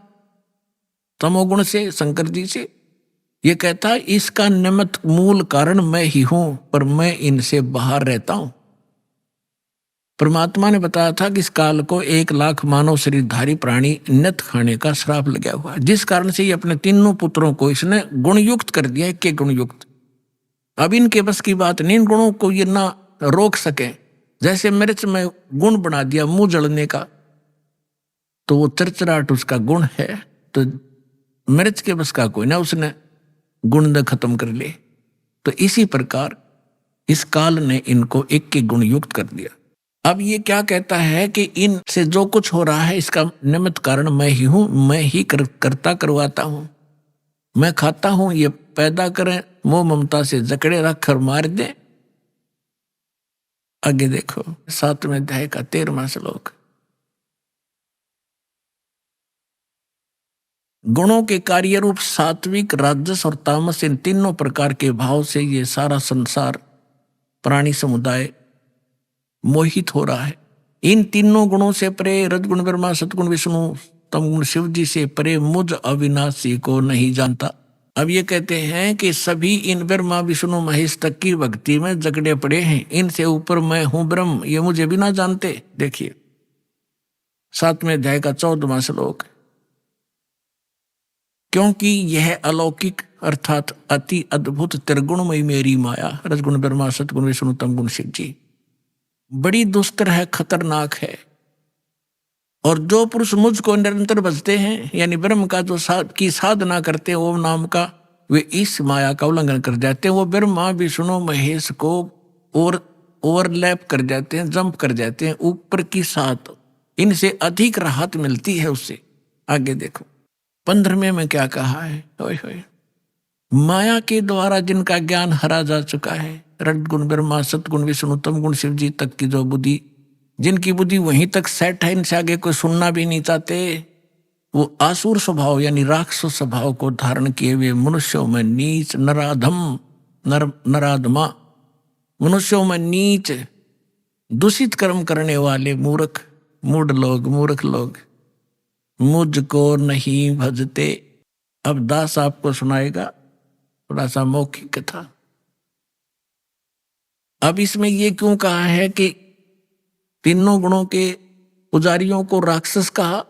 तमोगुण से, शंकर जी से, ये कहता है इसका निमित्त मूल कारण मैं ही हूं, पर मैं इनसे बाहर रहता हूं। परमात्मा ने बताया था कि इस काल को 1 लाख मानव शरीरधारी प्राणी नित खाने का श्राप लगा हुआ है, जिस कारण से ये अपने तीनों पुत्रों को इसने गुणयुक्त कर दिया, एक गुणयुक्त। अब इनके बस की बात नहीं, इन गुणों को ये ना रोक सके। जैसे मिर्च में गुण बना दिया मुंह जलने का, तो वो चरचराहट उसका गुण है, तो मिर्च के बस का कोई ना, उसने गुण खत्म कर ले। तो इसी प्रकार इस काल ने इनको एक के गुण युक्त कर दिया। अब ये क्या कहता है कि इनसे जो कुछ हो रहा है इसका निमित्त कारण मैं ही हूं, मैं ही करता करवाता हूं, मैं खाता हूं, ये पैदा करें, मोह ममता से जकड़े रख कर मार दे। आगे देखो 7वें अध्याय का 13वां श्लोक। गुणों के कार्य रूप सात्विक, राजस और तामस, इन तीनों प्रकार के भाव से ये सारा संसार प्राणी समुदाय मोहित हो रहा है। इन तीनों गुणों से परे, रजगुण ब्रह्मा, सतगुण विष्णु, तमगुण शिव जी से परे मुझ अविनाशी को नहीं जानता। अब ये कहते हैं कि सभी इन ब्रह्मा विष्णु महेश तक की भक्ति में जकड़े पड़े हैं, इनसे ऊपर मैं हूं ब्रह्म, ये मुझे भी ना जानते। देखिए 7वें अध्याय का 14वां श्लोक। क्योंकि यह अलौकिक अर्थात अति अद्भुत त्रिगुणमयी मेरी माया, रजगुण ब्रह्मा सतगुण विष्णु तमगुण शिव जी, बड़ी दुस्तर है, खतरनाक है। और जो पुरुष मुझको निरंतर भजते हैं, यानी ब्रह्म का जो की साधना करते हैं ओम नाम का, वे इस माया का उल्लंघन कर जाते हैं। वो ब्रह्मा विष्णु महेश को और ओवरलैप कर जाते हैं, जंप कर जाते हैं ऊपर की साथ, इनसे अधिक राहत मिलती है उससे। आगे देखो 15वें में क्या कहा है। होय होय, माया के द्वारा जिनका ज्ञान हरा जा चुका है, रजगुण ब्रह्मा सतगुण विष्णु तमगुण शिव जी तक की जो बुद्धि, जिनकी बुद्धि वहीं तक सेट है, इनसे आगे कोई सुनना भी नहीं चाहते, वो आसुर स्वभाव यानी राक्षस स्वभाव को धारण किए हुए मनुष्यों में नीच नराधम नराधमा, मनुष्यों में नीच दूषित कर्म करने वाले मूर्ख लोग मुझको नहीं भजते। अब दास आपको सुनाएगा थोड़ा सा मौखिक कथा। अब इसमें ये क्यों कहा है कि तीनों गुणों के पुजारियों को राक्षस कहा,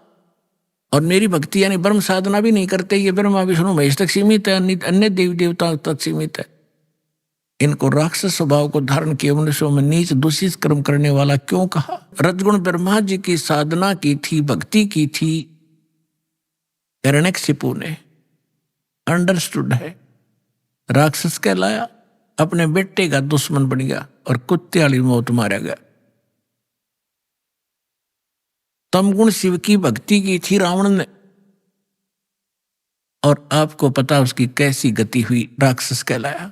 और मेरी भक्ति यानी ब्रह्म साधना भी नहीं करते, ये ब्रह्मा विष्णु महेश तक सीमित है, अन्य देवी देवताओं तक सीमित है, इनको राक्षस स्वभाव को धारण किए मनुष्यों में नीच दूषित कर्म करने वाला क्यों कहा। रजगुण ब्रह्मा जी की साधना की थी, भक्ति की थी, हिरण्यकशिपु ने अंडरस्टूड है, राक्षस कहलाया, अपने बेटे का दुश्मन बन गया और कुत्ते वाली मौत मारा गया। तमगुण शिव की भक्ति की थी रावण ने, और आपको पता उसकी कैसी गति हुई, राक्षस कहलाया।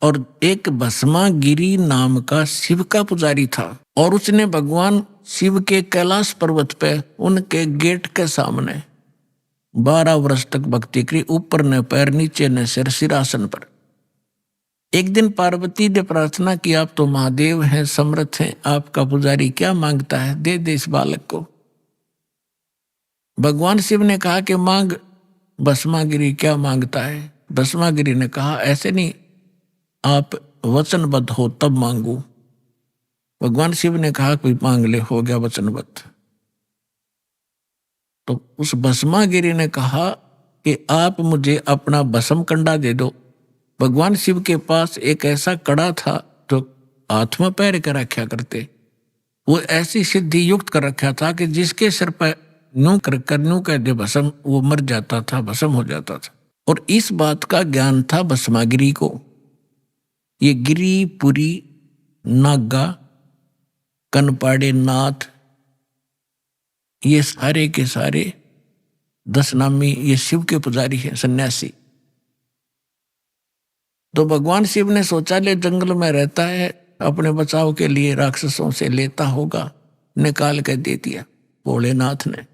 और एक भस्मागिरी नाम का शिव का पुजारी था, और उसने भगवान शिव के कैलाश पर्वत पे उनके गेट के सामने 12 वर्ष तक भक्ति करी, ऊपर न पैर नीचे न सिर, सिरासन पर। एक दिन पार्वती ने प्रार्थना की, आप तो महादेव हैं, समर्थ हैं, आपका पुजारी क्या मांगता है, दे दे इस बालक को। भगवान शिव ने कहा कि मांग। भस्मागिरी क्या मांगता है। भस्मागिरी ने कहा ऐसे नहीं, आप वचनबद्ध हो तब मांगू। भगवान शिव ने कहा कोई मांग ले, हो गया वचनबद्ध। तो उस भस्मागिरी ने कहा कि आप मुझे अपना भस्म कंडा दे दो। भगवान शिव के पास एक ऐसा कड़ा था जो हाथ में पैर कर रखा करते, वो ऐसी सिद्धि युक्त कर रखा था कि जिसके सिर पर न्यू कह दे भस्म, वो मर जाता था, भस्म हो जाता था। और इस बात का ज्ञान था भस्मागिरी को। ये गिरी पुरी नागा कनपाड़े नाथ, ये सारे के सारे 10 नामी ये शिव के पुजारी हैं, सन्यासी। तो भगवान शिव ने सोचा ले जंगल में रहता है, अपने बचाव के लिए राक्षसों से लेता होगा, निकाल कर दे दिया भोलेनाथ ने।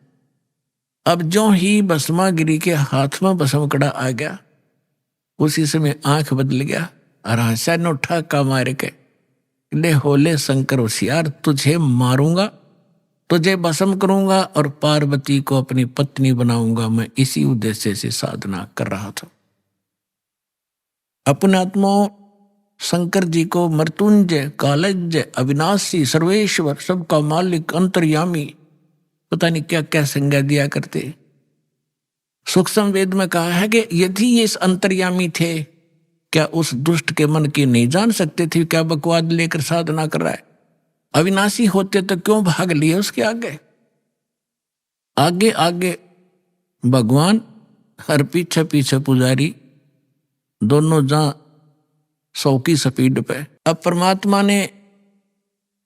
अब जो ही भस्मागिरी के हाथ में भस्म कड़ा आ गया, उसी समय आंख बदल गया और हंसा ने उठा का मार के, ले होले शंकर होशियार, तुझे मारूंगा, तुझे भस्म करूंगा और पार्वती को अपनी पत्नी बनाऊंगा। मैं इसी उद्देश्य से साधना कर रहा था। अपने आत्मा शंकर जी को मृत्युंजय, कालज्ञ, अविनाशी, सर्वेश्वर, सबका मालिक, अंतर्यामी, पता नहीं क्या क्या संज्ञा दिया करते। सूक्ष्म वेद में कहा है कि यदि ये इस अंतर्यामी थे, क्या उस दुष्ट के मन की नहीं जान सकते थे क्या बकवाद लेकर साधना कर रहा है। अविनाशी होते तो क्यों भाग लिए उसके आगे। आगे आगे भगवान हर पीछे पीछे पुजारी, दोनों जा 100 की स्पीड पे। अब परमात्मा ने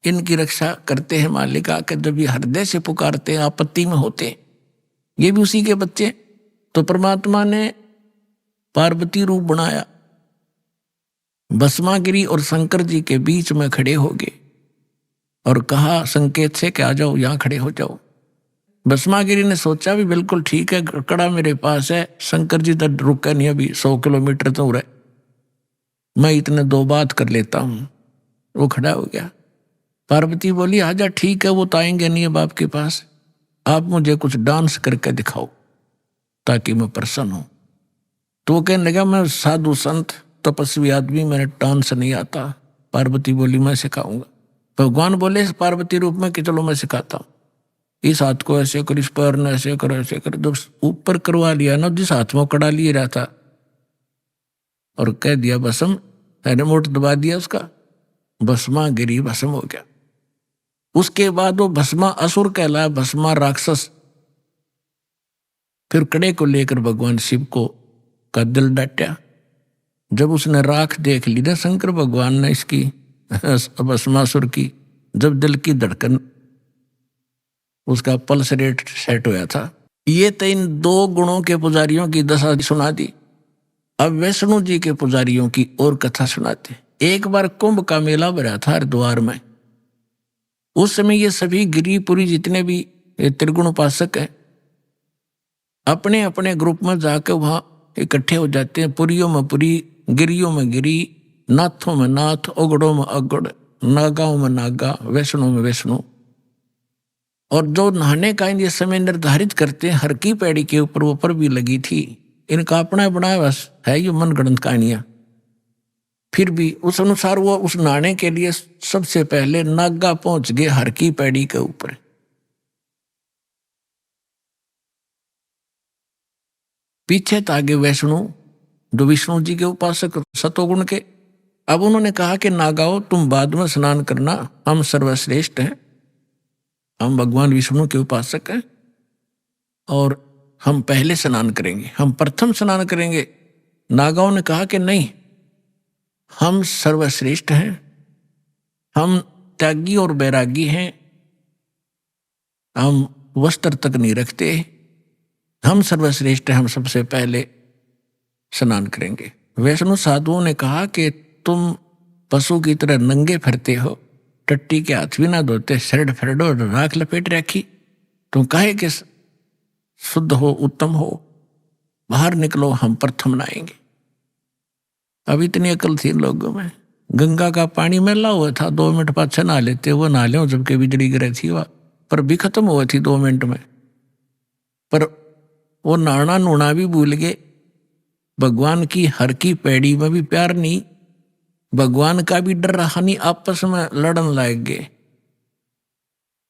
इनकी रक्षा करते हैं मालिक आकर, जब ये हृदय से पुकारते हैं, आपत्ति में होते हैं, ये भी उसी के बच्चे। तो परमात्मा ने पार्वती रूप बनाया, भस्मागिरी और शंकर जी के बीच में खड़े हो गए और कहा संकेत से कि आ जाओ, यहां खड़े हो जाओ। भस्मागिरी ने सोचा भी बिल्कुल ठीक है, कड़ा मेरे पास है, शंकर जी तो रुका नहीं, अभी 100 किलोमीटर दूर है, मैं इतने 2 बात कर लेता हूं। वो खड़ा हो गया। पार्वती बोली आजा, ठीक है, वो तो आएंगे नहीं अब आपके पास, आप मुझे कुछ डांस करके दिखाओ ताकि मैं प्रसन्न हूं। तो वो कहने लगा मैं साधु संत तपस्वी आदमी, मेरे टान से नहीं आता। पार्वती बोली मैं सिखाऊंगा। भगवान बोले पार्वती रूप में कि चलो मैं सिखाता हूँ, इस हाथ को ऐसे कर, इस पैर ने ऐसे कर, ऐसे कर। जब ऊपर करवा लिया ना, जिस हाथ में कड़ा लिए रहा था, और कह दिया भस्म, रिमोट दबा दिया उसका, भस्मा गिरी, भस्म हो गया। उसके बाद वो भस्मा असुर कहलाया, भस्मा राक्षस। फिर कड़े को लेकर भगवान शिव को का दिल डांटा। जब उसने राख देख ली ना शंकर भगवान ने इसकी भस्मासुर की, जब दिल की धड़कन, उसका पल्स रेट सेट होया था। ये तो इन 2 गुणों के पुजारियों की दशा सुना दी। अब वैष्णो जी के पुजारियों की और कथा सुनाते। एक बार कुंभ का मेला भरा था हरिद्वार में। उस समय ये सभी गिरिपुरी जितने भी त्रिगुण उपासक हैं, अपने अपने ग्रुप में जाकर वहां इकट्ठे हो जाते हैं। पुरियों में पुरी, गिरियों में गिरी, नाथों में नाथ, ओगड़ों में अगड़, नागाओं में नागा, वैष्णो में वैष्णो। और जो नहाने का ये समय निर्धारित करते हैं, हर की पैड़ी के ऊपर वो पर भी लगी थी। इनका अपना बनाया बस है ये मनगढ़ंत कहानियां। फिर भी उस अनुसार वो उस नहाने के लिए सबसे पहले नागा पहुंच गए हर की पैड़ी के ऊपर। पीछे तागे वैष्णो, जो विष्णु जी के उपासक सतोगुण के। अब उन्होंने कहा कि नागाओ तुम बाद में स्नान करना, हम सर्वश्रेष्ठ हैं, हम भगवान विष्णु के उपासक हैं और हम पहले स्नान करेंगे, हम प्रथम स्नान करेंगे। नागाओं ने कहा कि नहीं, हम सर्वश्रेष्ठ हैं, हम त्यागी और बैरागी हैं, हम वस्त्र तक नहीं रखते, हम सर्वश्रेष्ठ हैं, हम सबसे पहले स्नान करेंगे। वैष्णो साधुओं ने कहा कि तुम पशु की तरह नंगे फिरते हो, टट्टी के हाथ भी ना धोते, शर्ट फरडो राख लपेट रखी, तुम काहे के शुद्ध हो, उत्तम हो, बाहर निकलो, हम प्रथम नहाएंगे। अब इतनी अकल थी लोगों में। गंगा का पानी मैला हुआ था, 2 मिनट पाछे नहा लेते, वो नहा ले जबकि बिजली गिरी थी वह, पर भी खत्म हुआ थी 2 मिनट में। पर वो नहाना नूना भी भूल गए। भगवान की हर की पैड़ी में भी प्यार नहीं, भगवान का भी डर रहा नहीं, आपस में लड़न लग गए,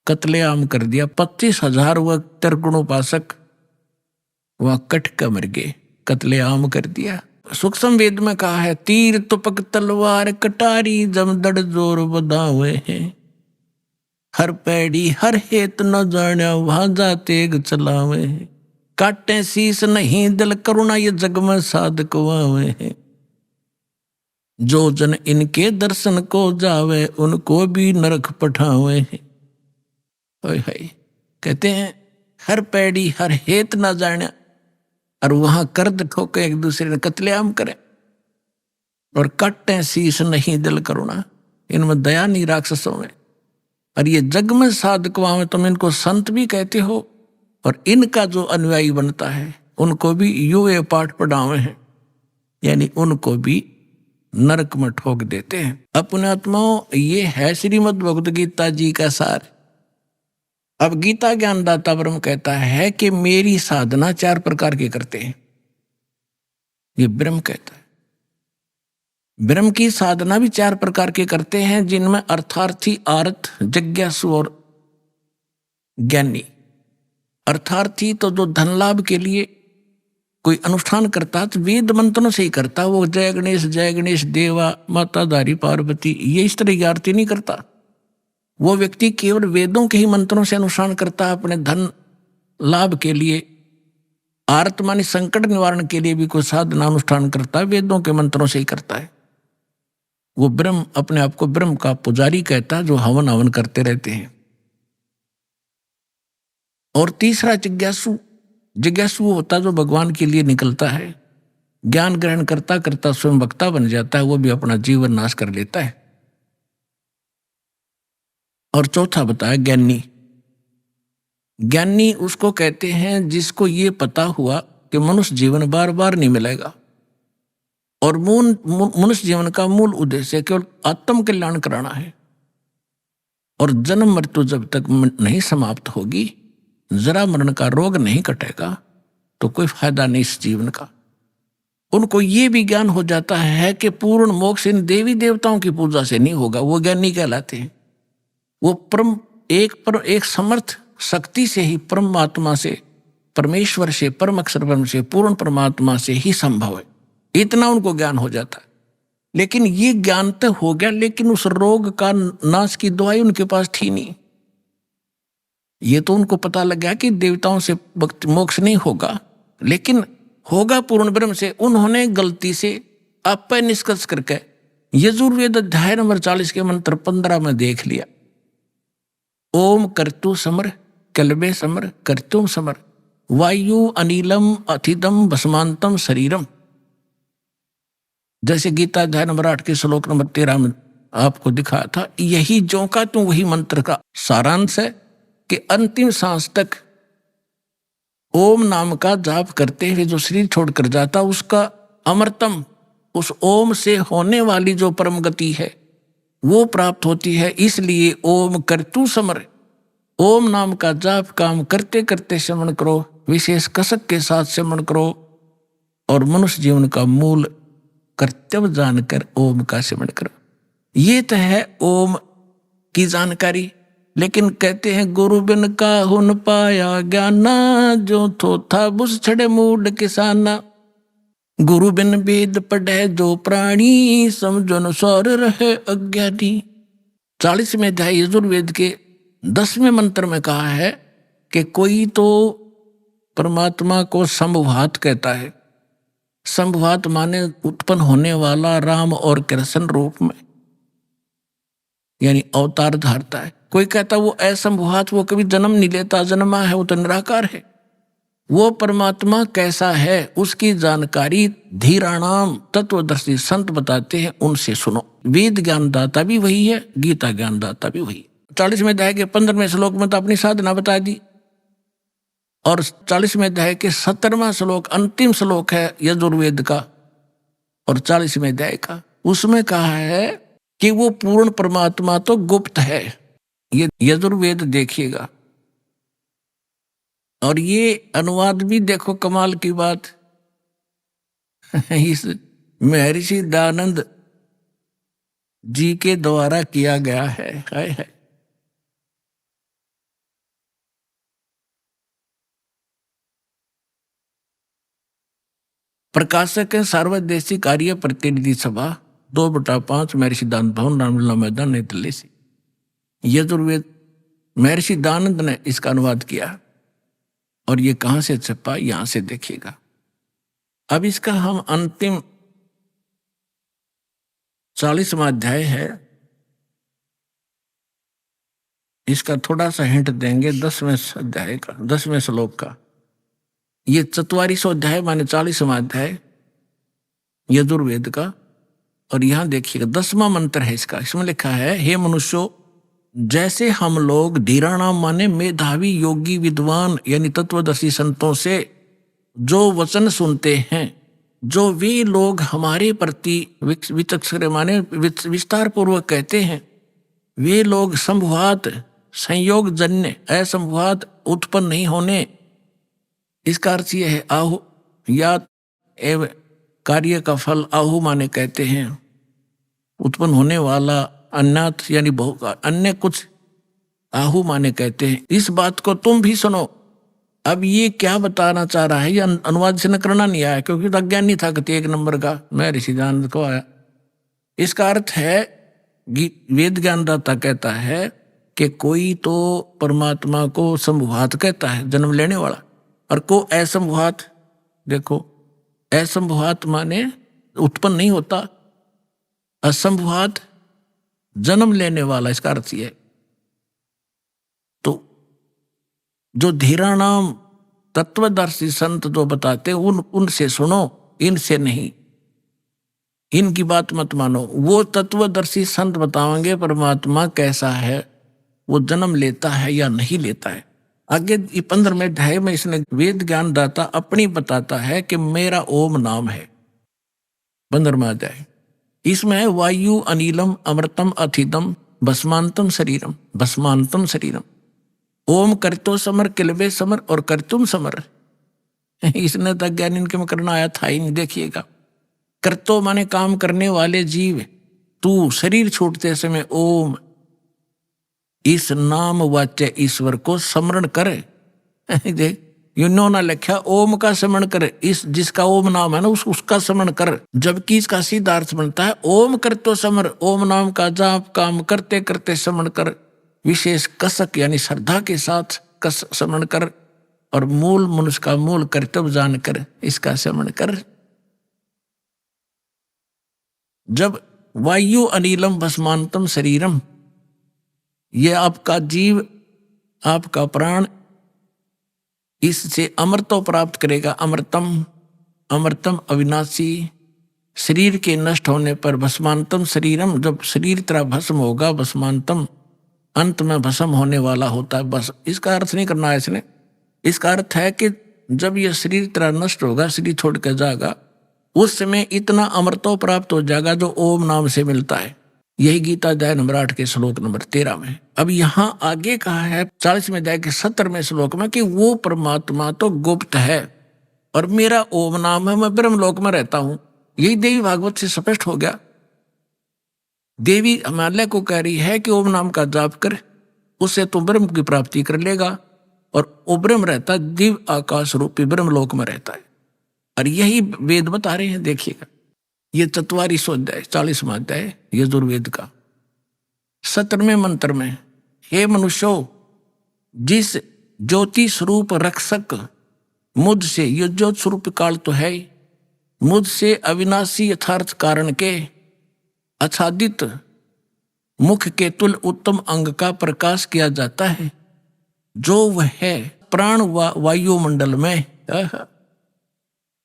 कत्लेआम कर दिया। 25,000 वह त्रिगुण उपासक वह कट कर मर गए, कत्लेआम कर दिया। सूक्ष्म वेद में कहा है, तीर तुपक तलवार कटारी जमदड़ जोर बदावे हैं, हर पैड़ी हर हेत न जाने वहां जा तेग चलावे हैं, काटे शीस नहीं दिल करुणा ये जग में साधक वावे हैं, जो जन इनके दर्शन को जावे उनको भी नरक पठावे हैं। कहते हैं हर पैड़ी हर हेत ना जाने, और वहां कर्द ठोके एक दूसरे ने कत्लेआम करे, और कट्टे शीश नहीं दिल करुणा, इनमें दया नहीं राक्षसों में। और ये जग में साधक में तुम इनको संत भी कहते हो, और इनका जो अनुयायी बनता है उनको भी ये पाठ पढ़ावे हैं, यानी उनको भी नरक में ठोक देते हैं। अपने आत्माओं, ये है श्रीमद् भगवद गीता जी का सार। अब गीता ज्ञानदाता ब्रह्म कहता है कि मेरी साधना 4 प्रकार की करते हैं, ये ब्रह्म कहता है। ब्रह्म की साधना भी 4 प्रकार के करते हैं, जिनमें अर्थार्थी, आर्थ, जिज्ञासु और ज्ञानी। अर्थार्थी तो जो धन लाभ के लिए कोई अनुष्ठान करता तो वेद मंत्रों से ही करता, वो जय गणेश देवा माता धारी पार्वती ये इस तरह की आरती नहीं करता। वो व्यक्ति केवल वेदों के ही मंत्रों से अनुष्ठान करता है, अपने धन लाभ के लिए, आर्त मानी संकट निवारण के लिए भी कोई साधना अनुष्ठान करता है, वेदों के मंत्रों से ही करता है। वो ब्रह्म अपने आप को ब्रह्म का पुजारी कहता है, जो हवन हवन करते रहते हैं। और तीसरा जिज्ञासु। जिज्ञासु होता जो भगवान के लिए निकलता है, ज्ञान ग्रहण करता करता स्वयं वक्ता बन जाता है, वो भी अपना जीवन नाश कर लेता है। और चौथा बताया ज्ञानी। ज्ञानी उसको कहते हैं जिसको ये पता हुआ कि मनुष्य जीवन बार बार नहीं मिलेगा, और मनुष्य जीवन का मूल उद्देश्य केवल आत्म कल्याण कराना है, और जन्म मृत्यु जब तक नहीं समाप्त होगी, जरा मरण का रोग नहीं कटेगा, तो कोई फायदा नहीं इस जीवन का। उनको ये भी ज्ञान हो जाता है कि पूर्ण मोक्ष इन देवी देवताओं की पूजा से नहीं होगा, वो ज्ञानी कहलाते हैं। वो एक समर्थ शक्ति से ही, परमात्मा से, परमेश्वर से, परम अक्षर ब्रह्म से, पूर्ण परमात्मा से ही संभव है, इतना उनको ज्ञान हो जाता है। लेकिन ये ज्ञान तो हो गया, लेकिन उस रोग का नाश की दवाई उनके पास थी नहीं। ये तो उनको पता लग गया कि देवताओं से मोक्ष नहीं होगा, लेकिन होगा पूर्ण ब्रह्म से। उन्होंने गलती से आप पे निष्कर्ष करके यजुर्वेद अध्याय नंबर 40 के मंत्र 15 में देख लिया, ओम कर्तु समर कलबे समर कर्तुम समर वायु अनिलम अथिदम भस्मांतम शरीरम। जैसे गीता अध्याय नंबर 8 के श्लोक नंबर 13 में आपको दिखाया था, यही जो का तो वही मंत्र का सारांश है कि अंतिम सांस तक ओम नाम का जाप करते हुए जो शरीर छोड़कर जाता, उसका अमृतम, उस ओम से होने वाली जो परम गति है वो प्राप्त होती है। इसलिए ओम कर्तु समर, ओम नाम का जाप काम करते करते श्रवण करो, विशेष कसक के साथ श्रवण करो, और मनुष्य जीवन का मूल कर्तव्य जानकर ओम का श्रवण करो। ये तो है ओम की जानकारी। लेकिन कहते हैं गुरु बिन काहुन पाया ज्ञाना, जो थो था बुस छड़े मूड किसाना। गुरु बिन वेद पढ़े जो प्राणी, समझो न सौर रहे अज्ञानी। 40वें अध्याय यजुर्वेद के 10वें मंत्र में कहा है कि कोई तो परमात्मा को संभवात कहता है। संभवात माने उत्पन्न होने वाला राम और कृष्ण रूप में, यानी अवतार धारता है। कोई कहता वो असंभवात, वो कभी जन्म नहीं लेता, जन्मा है, वो तो निराकार है। वो परमात्मा कैसा है उसकी जानकारी धीराणाम तत्वदर्शी संत बताते हैं, उनसे सुनो। वेद ज्ञानदाता भी वही है, गीता ज्ञानदाता भी वही है। 40वें अध्याय के 15वें श्लोक में तो अपनी साधना बता दी, और 40वें अध्याय के 17वां श्लोक अंतिम श्लोक है यजुर्वेद का और 40वें अध्याय का, उसमें कहा है कि वो पूर्ण परमात्मा तो गुप्त है। ये यजुर्वेद देखिएगा, और ये अनुवाद भी देखो, कमाल की बात इस महर्षि दयानंद जी के द्वारा किया गया है। प्रकाशक है सार्वदेशिक कार्य प्रतिनिधि सभा 2/5 महर्षि दानंद भवन रामलीला मैदान नई दिल्ली से। यजुर्वेद महर्षि दानंद ने इसका अनुवाद किया, और ये कहां से छपा यहां से देखिएगा। अब इसका हम अंतिम 40वां अध्याय है, इसका थोड़ा सा हिंट देंगे 10वें अध्याय का, 10वें श्लोक का। ये 4400 अध्याय माने 40वां अध्याय यजुर्वेद का, और यहां देखिएगा 10वां मंत्र है इसका। इसमें लिखा है, हे मनुष्यों, जैसे हम लोग धीराणाम माने मेधावी योगी विद्वान यानी तत्वदर्शी संतों से जो वचन सुनते हैं, जो वे लोग हमारे प्रति विचक्षण माने विस्तार पूर्वक कहते हैं, वे लोग संभवात संयोग जन्य असंभवात उत्पन्न नहीं होने, इसका अर्थ यह है आहु या एवं कार्य का फल आहु माने कहते हैं उत्पन्न होने वाला, अन्यत यानी अन्य कुछ आहु माने कहते हैं। इस बात को तुम भी सुनो। अब ये क्या बताना चाह रहा है, ये अनुवाद से न करना नहीं आया, क्योंकि तो अज्ञानी था कि 1 नंबर का महर्षि दानंद को आया। इसका अर्थ है वेद ज्ञानदाता कहता है कि कोई तो परमात्मा को संभवात कहता है, जन्म लेने वाला, और को असंभवात। देखो असंभवात माने उत्पन्न नहीं होता, असंभवात जन्म लेने वाला, इसका अर्थ यह है। तो जो धीराणाम तत्वदर्शी संत जो बताते उनसे सुनो, इनसे नहीं, इनकी बात मत मानो। वो तत्वदर्शी संत बताएंगे परमात्मा कैसा है, वो जन्म लेता है या नहीं लेता है। आगे 15वें अध्याय में इसने वेद ज्ञान दाता अपनी बताता है कि मेरा ओम नाम है। 15वां अध्याय इसमें है, वायु अनिलम अमृतम अथिदम भस्मांतम शरीरम, भस्मांतम शरीरम। ओम करतो समर किलबे समर और करतुम समर। इसने तक ज्ञान इनके में करना आया था ही नहीं। देखिएगा कर्तो माने काम करने वाले जीव, तू शरीर छूटते समय ओम इस नाम वाच्य ईश्वर को स्मरण करे। देख इन्होंने लिखा ओम का स्मरण कर, इस जिसका ओम नाम है ना उसका स्मरण कर, जबकि इसका सीधा अर्थ बनता है ओम कर तो स्मरण, ओम नाम का जाप काम करते करते स्मरण कर, विशेष कसक यानी श्रद्धा के साथ कस स्मरण कर, और मूल मनुष्य का मूल कर्तव्य जान कर इसका स्मरण कर। जब वायु अनिलम भस्मांतम शरीरम, ये आपका जीव आपका प्राण इससे अमृतो प्राप्त करेगा। अमृतम अमृतम अविनाशी, शरीर के नष्ट होने पर भस्मांतम शरीरम, जब शरीर तेरा भस्म होगा, भस्मांतम अंत में भस्म होने वाला होता है। बस इसका अर्थ नहीं करना है इसने, इसका अर्थ है कि जब यह शरीर तेरा नष्ट होगा, शरीर छोड़ कर जाएगा, उस समय इतना अमृतो प्राप्त हो जाएगा जो ओम नाम से मिलता है। यही गीता अध्याय नंबर 8 के श्लोक नंबर 13 में। अब यहाँ आगे कहा है 40वें अध्याय के 17वें श्लोक में कि वो परमात्मा तो गुप्त है और मेरा ओम नाम है, मैं ब्रह्मलोक में रहता हूं। यही देवी भागवत से स्पष्ट हो गया। देवी हिमालय को कह रही है कि ओम नाम का जाप कर, उससे तुम ब्रह्म की प्राप्ति कर लेगा, और वो ब्रह्म रहता दिव्य आकाश रूपी ब्रह्मलोक में रहता है। और यही वेद बता रहे हैं। देखिएगा ये 44वां अध्याय 40वां अध्याय यजुर्वेद का 17वें मंत्र में, हे मनुष्यो, जिस ज्योति स्वरूप रक्षक मुझसे, ये ज्योति स्वरूप काल तो है, मुझसे अविनाशी यथार्थ कारण के आच्छादित मुख के तुल्य उत्तम अंग का प्रकाश किया जाता है, जो वह है प्राण वायुमंडल में।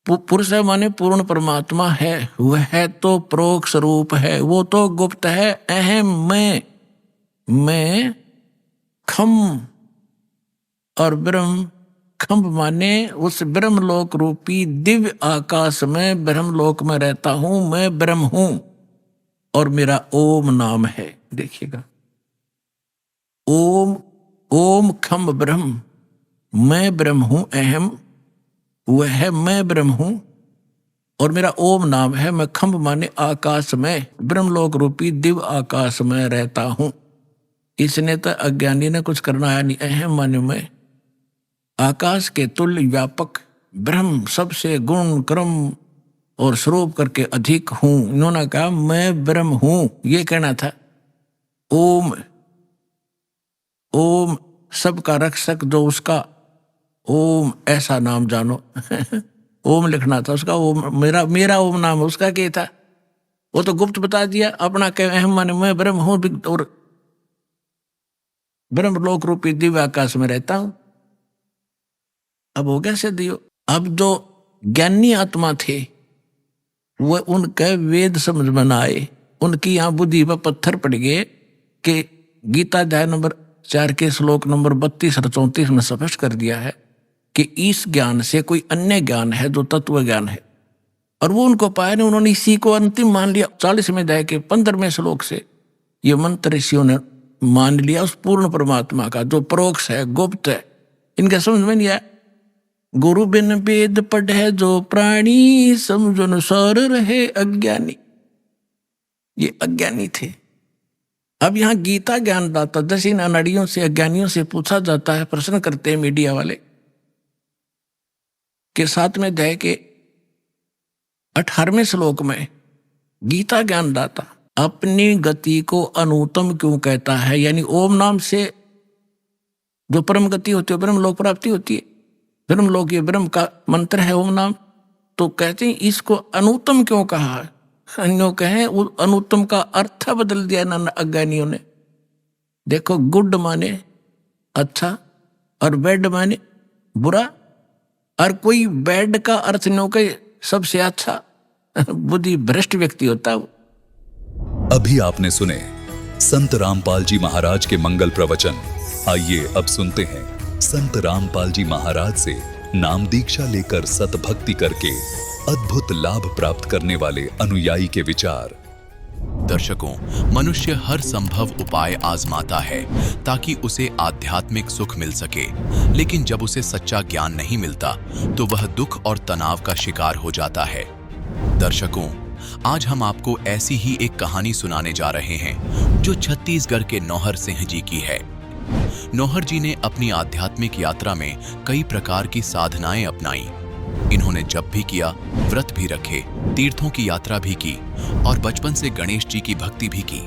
पुरुष है माने पूर्ण परमात्मा है, वह है तो परोक्ष रूप है, वो तो गुप्त है। अहम मैं खम, और ब्रह्म खम्भ माने उस ब्रह्मलोक रूपी दिव्य आकाश में ब्रह्मलोक में रहता हूं, मैं ब्रह्म हूं और मेरा ओम नाम है। देखिएगा ओम ओम खम ब्रह्म, मैं ब्रह्म हूं, अहम वह है, मैं ब्रह्म हूं और मेरा ओम नाम है। मैं खम्भ माने आकाश में, ब्रह्मलोक रूपी दिव्य आकाश में रहता हूं। इसने तो अज्ञानी ने कुछ करना है नहीं। अहम माने मैं आकाश के तुल्य व्यापक ब्रह्म, सबसे गुण क्रम और स्वरूप करके अधिक हूं। इन्होंने कहा मैं ब्रह्म हूं, ये कहना था। ओम ओम सबका रक्षक जो उसका ओम, ऐसा नाम जानो। ओम लिखना था उसका, ओम मेरा ओम नाम, उसका क्या था वो तो गुप्त बता दिया। अपना कह अहम माने मैं ब्रह्म हूं और ब्रह्मलोक रूपी दिव्य आकाश में रहता हूं। अब हो गया सिद्ध। अब जो ज्ञानी आत्मा थे वह उनके वेद समझ में ना आए, उनकी यहां बुद्धि पर पत्थर पड़ गए कि गीता अध्याय नंबर 4 के श्लोक नंबर 32 और 34 में स्पष्ट कर दिया है कि इस ज्ञान से कोई अन्य ज्ञान है जो तत्व ज्ञान है, और वो उनको पाया नहीं। उन्होंने इसी को अंतिम मान लिया। 40वें अध्याय के 15वें श्लोक से ये मंत्र ऋषियों ने मान लिया उस पूर्ण परमात्मा का जो परोक्ष है, गुप्त है। इनका समझ में नहीं आया। गुरु बिन वेद पढ़े जो प्राणी, समझो अनुसार रहे अज्ञानी। ये अज्ञानी थे। अब यहाँ गीता ज्ञानदाता जैसे इन अनाड़ियों से, अज्ञानियों से पूछा जाता है, प्रश्न करते हैं मीडिया वाले के 7वें अध्याय के 18वें श्लोक में गीता ज्ञानदाता अपनी गति को अनुत्तम क्यों कहता है। यानी ओम नाम से जो परम गति होती है, ब्रह्म लोक प्राप्ति होती है, ब्रह्म लोक ये ब्रह्म का मंत्र है ओम नाम, तो कहते हैं इसको अनुत्तम क्यों कहा है। अन्यों कहें अनुत्तम का अर्थ बदल दिया ना अज्ञानियों ने। देखो गुड माने अच्छा और बैड माने बुरा, और कोई बैड का अर्थ न कहे सबसे अच्छा। बुद्धि भ्रष्ट व्यक्ति होता है। अभी आपने सुने संत रामपाल जी महाराज के मंगल प्रवचन। आइए अब सुनते हैं संत रामपाल जी महाराज से नाम दीक्षा लेकर सत भक्ति करके अद्भुत लाभ प्राप्त करने वाले अनुयायी के विचार। दर्शकों, मनुष्य हर संभव उपाय आजमाता है ताकि उसे आध्यात्मिक सुख मिल सके, लेकिन जब उसे सच्चा ज्ञान नहीं मिलता तो वह दुख और तनाव का शिकार हो जाता है। दर्शकों, आज हम आपको ऐसी ही एक कहानी सुनाने जा रहे हैं जो छत्तीसगढ़ के नौहर सिंह जी की है। नौहर जी ने अपनी आध्यात्मिक यात्रा में कई प्रकार की साधनाएं अपनाई। इन्होंने जप भी किया, व्रत भी रखे, तीर्थों की यात्रा भी की और बचपन से गणेश जी की भक्ति भी की।